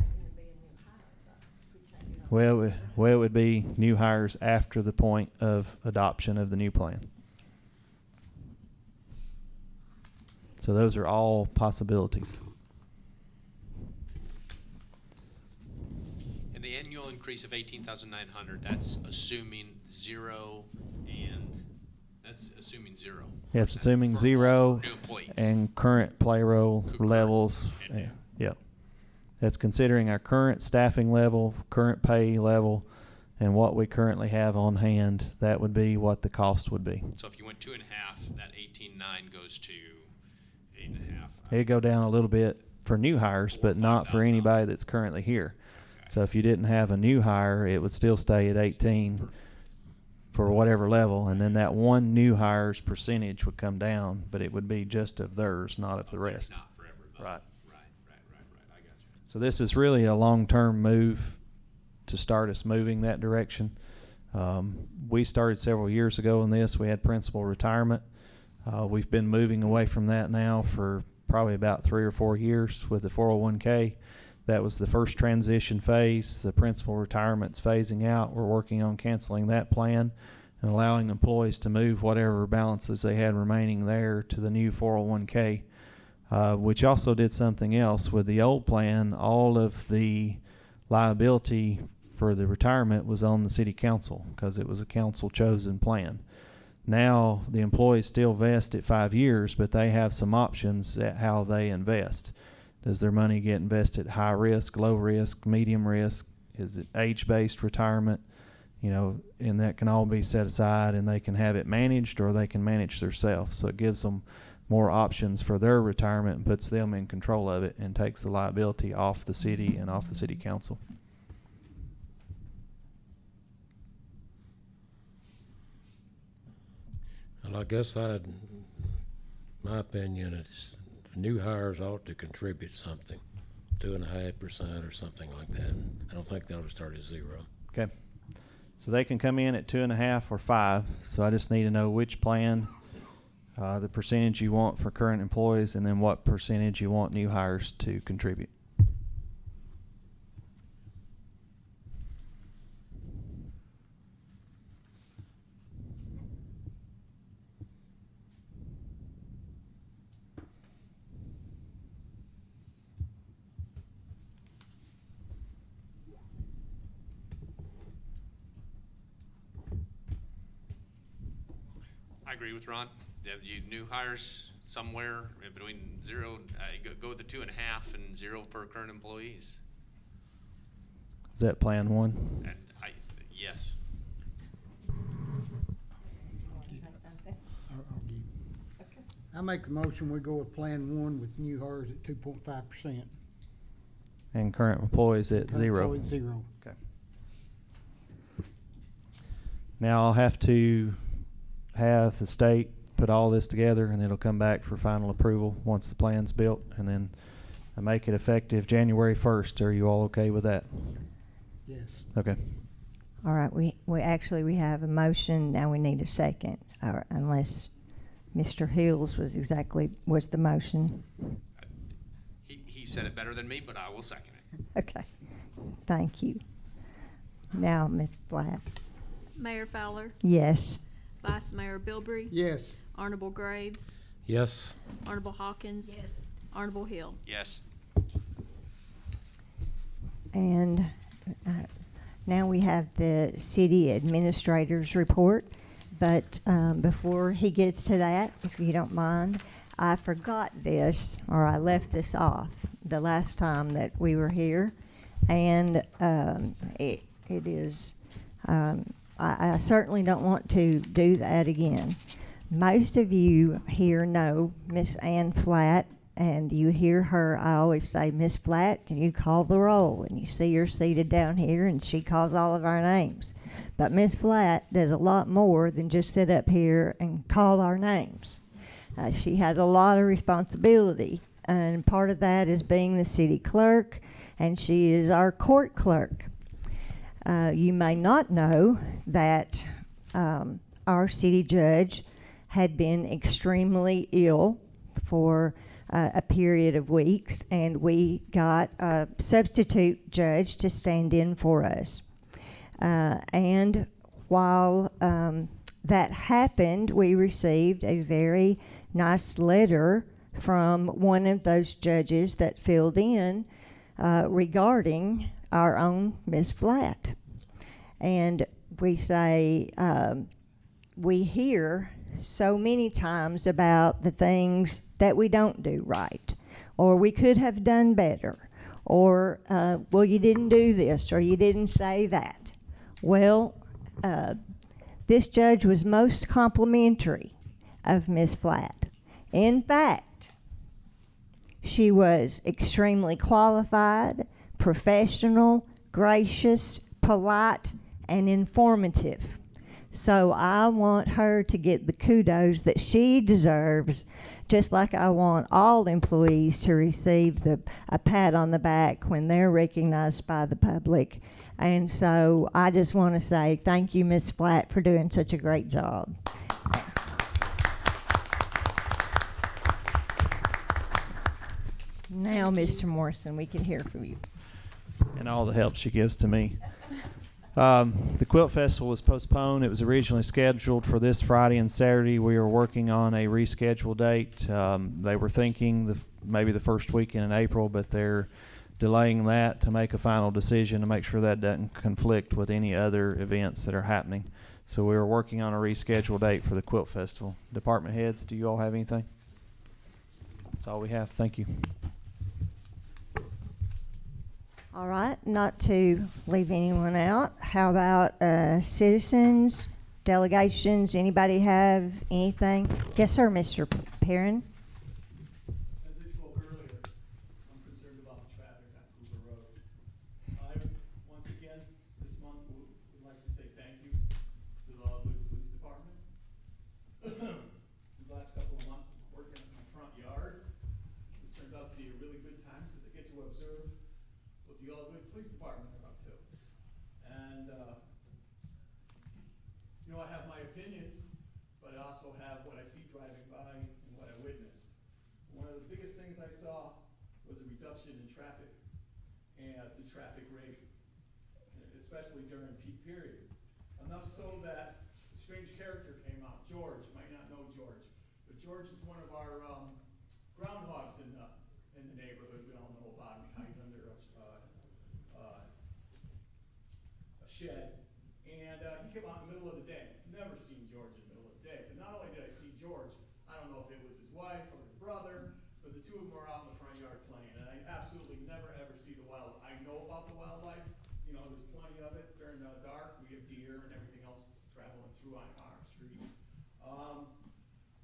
Well, it would be new hires after the point of adoption of the new plan. So those are all possibilities. And the annual increase of 18,900, that's assuming zero, and that's assuming 0. Yeah, it's assuming 0 new employees. and current payroll levels. And Yeah. That's considering our current staffing level, current pay level, and what we currently have on hand. That would be what the cost would be. So if you went 2.5, that 18.9 goes to 8.5. It'd go down a little bit for new hires, but not for anybody that's currently here. Okay. So if you didn't have a new hire, it would still stay at 18 for whatever level, and then that one new hire's percentage would come down, but it would be just of theirs, not of the rest. Not for everybody. Right. I got you. So this is really a long-term move to start us moving that direction. We started several years ago in this. We had principal retirement. We've been moving away from that now for probably about 3 or 4 years with the 401k. That was the first transition phase. The principal retirement's phasing out. We're working on canceling that plan and allowing employees to move whatever balances they had remaining there to the new 401k. Which also did something else. With the old plan, all of the liability for the retirement was on the city council because it was a council chosen plan. Now the employees still vest at 5 years, but they have some options at how they invest. Does their money get invested high risk, low risk, medium risk? Is it age-based retirement? You know, and that can all be set aside, and they can have it managed or they can manage themselves. So it gives them more options for their retirement and puts them in control of it and takes the liability off the city and off the city council. Well, I guess my opinion is new hires ought to contribute something, 2.5% or something like that. I don't think they ought to start at 0. Okay. So they can come in at 2.5 or 5. So I just need to know which plan, the percentage you want for current employees, and then what percentage you want new hires to contribute. I agree with Ron. Have you new hires somewhere in between 0, go with the 2.5 and 0 for current employees? Is that plan one? And yes. I make the motion, we go with Plan 1 with new hires at 2.5%. And current employees at 0. 0. Okay. Now I'll have to have the state put all this together, and it'll come back for final approval once the plan's built, and then I make it effective January 1st. Are you all okay with that? Yes. Okay. All right, we have a motion, now we need a second, or unless Mr. Hills was the motion. He said it better than me, but I will second it. Okay, thank you. Now, Ms. Black. Mayor Fowler, Yes. Vice Mayor Bilbrey, Yes. Honorable Graves, Yes. Honorable Hawkins, Yes. Honorable Hill. Yes. And now we have the city administrator's report. But before he gets to that, if you don't mind, I forgot this, or I left this off the last time that we were here. And it is, I certainly don't want to do that again. Most of you here know Miss Ann Flatt, and you hear her, I always say, Miss Flatt, can you call the roll? And you see her seated down here, and she calls all of our names. But Miss Flatt does a lot more than just sit up here and call our names. She has a lot of responsibility, and part of that is being the city clerk, and she is our court clerk. You may not know that our city judge had been extremely ill for a period of weeks, and we got a substitute judge to stand in for us. And while that happened, we received a very nice letter from one of those judges that filled in regarding our own Miss Flatt. And we say, we hear so many times about the things that we don't do right, or we could have done better, or, well, you didn't do this, or you didn't say that. Well, this judge was most complimentary of Miss Flatt. In fact, she was extremely qualified, professional, gracious, polite, and informative. So I want her to get the kudos that she deserves, just like I want all employees to receive a pat on the back when they're recognized by the public. And so I just want to say thank you, Ms. Flatt, for doing such a great job. Now, Mr. Morrison, we can hear from you. And all the help she gives to me. The Quilt Festival was postponed. It was originally scheduled for this Friday and Saturday. We are working on a rescheduled date. They were thinking maybe the first weekend in April, but they're delaying that to make a final decision to make sure that doesn't conflict with any other events that are happening. So we are working on a rescheduled date for the Quilt Festival. Department heads, do you all have anything? That's all we have. Thank you. All right, not to leave anyone out, how about citizens, delegations, anybody have anything? Yes, sir, Mr. Perrin. As I spoke earlier, I'm concerned about the traffic on Cooper Road. Once again, this month, would like to say thank you to the Lovewood Police Department. The last couple of months, working in my front yard, it turns out to be a really good time because I get to observe what the Lovewood Police Department are up to. And, you know, I have my opinions, but I also have what I see driving by and what I witnessed. One of the biggest things I saw was a reduction in traffic and the traffic rate, especially during peak period. Enough so that a strange character came out. George, you might not know George, but George is one of our groundhogs in the neighborhood. We all know about him. He hides under a shed. And he came out in the middle of the day. Never seen George in the middle of the day. But not only did I George. I don't know if it was his wife or his brother, but the two of them are out in the front yard playing, and I absolutely never ever see the wildlife. I know about the wildlife, you know, there's plenty of it during the dark. We have deer and everything else traveling through on our street.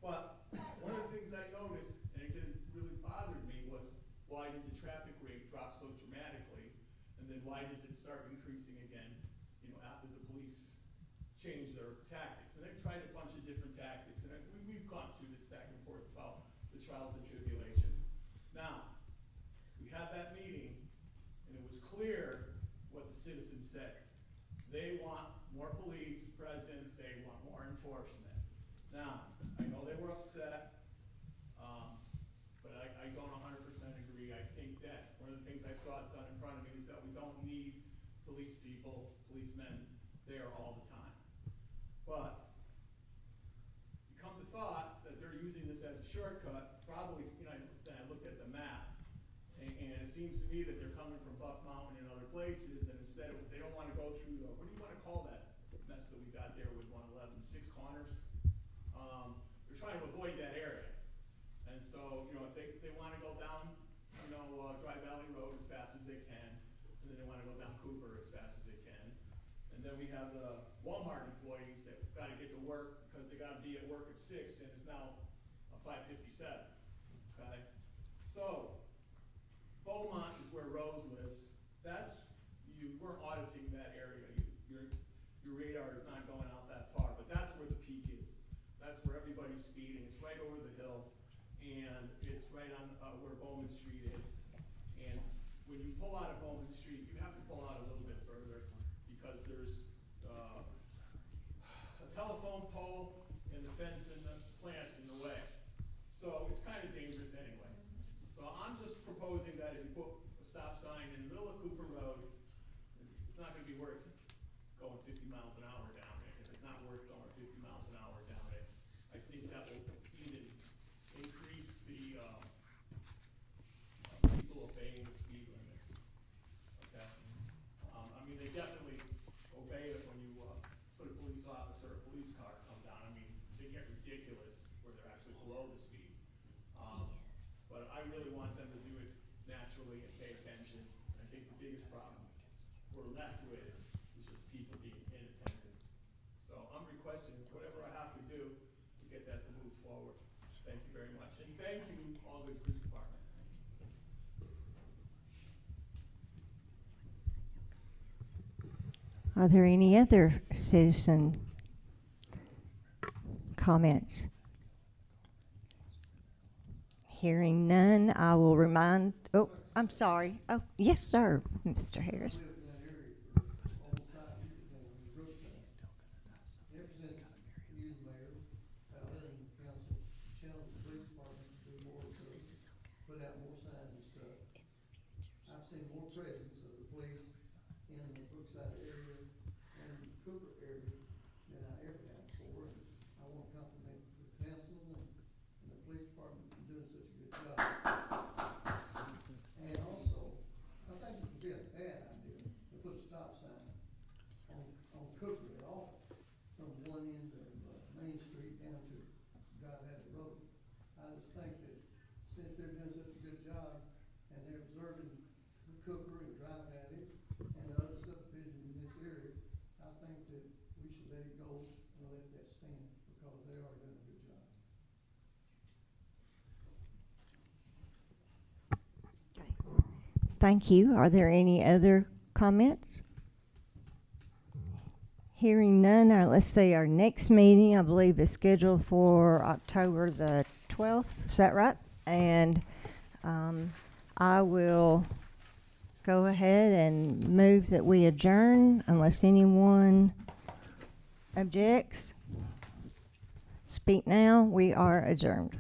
But one of the things I noticed, and it really bothered me, was why did the traffic rate drop so dramatically? And then why does it start increasing again, you know, after the police change their tactics? And they've tried a bunch of different tactics, and we've gone through this back and forth about the trials and tribulations. Now, we had that meeting, and it was clear what the citizens said. They want more police presence, they want more enforcement. Now, I know they were upset, but I don't 100% agree. I think that one of the things I saw done in front of me is that we don't need policemen there all the time. But you come to thought that they're using this as a shortcut, probably, you know, then I looked at the map, and it seems to me that they're coming from Buck Mountain and other places, and instead of, they don't want to go through the, what do you want to call that mess that we got there with 111, 6 corners? They're trying to avoid that area. And so, you know, if they want to go down, you know, Dry Valley Road as fast as they can, and then they want to go down Cooper as fast as they can. And then we have the Walmart employees that got to get to work because they got to be at work at 6, and it's now 5:57. Okay? So, Beaumont is where Rose lives. That's, we're auditing that area. Your radar is not going out that far, but that's where the peak is. That's where everybody's speeding. It's right over the hill, and it's right on where Bowman Street is. And when you pull out of Bowman Street, you have to pull out a little bit further because there's a telephone pole and the fence and the plants in the way. So it's kind of dangerous anyway. So I'm just proposing that if you put a stop sign in the middle of Cooper Road, it's not going to be worth going 50 miles an hour down it. If it's not worth going 50 miles an hour down it, I think that will even increase the people obeying the speed limit. Okay? I mean, they definitely obey it when you put a police officer or a police car come down. I mean, they get ridiculous where they're actually below the speed. But I really want them to do it naturally and pay attention. I think the biggest problem we're left with is just people being inattentive. So I'm requesting whatever I have to do to get that to move forward. Thank you very much. And thank you, all the police department. Are there any other citizen comments? Hearing none, I will remind, oh, I'm sorry. Oh, yes, sir, Mr. Harris. Lived in that area for almost 5 years now, on the Brookside. Ever since you, Mayor, letting council challenge the police department to do more, put out more signs and stuff. I've seen more presence of the police in the Brookside area and the Cooper area than I ever have before. And I want to compliment the council and the police department for doing such a good job. And also, I think it would be a bad idea to put a stop sign on Cooper at all, from one end of Main Street down to Dry Valley Road. I just think that since they're doing such a good job and they're observing Cooper and Dry Valley and the other subdivisions in this area, I think that we should let it go and let that stand because they are doing a good job. Thank you. Are there any other comments? Hearing none, let's see, our next meeting, I believe, is scheduled for October the 12th. Is that right? And I will go ahead and move that we adjourn unless anyone objects. Speak now. We are adjourned.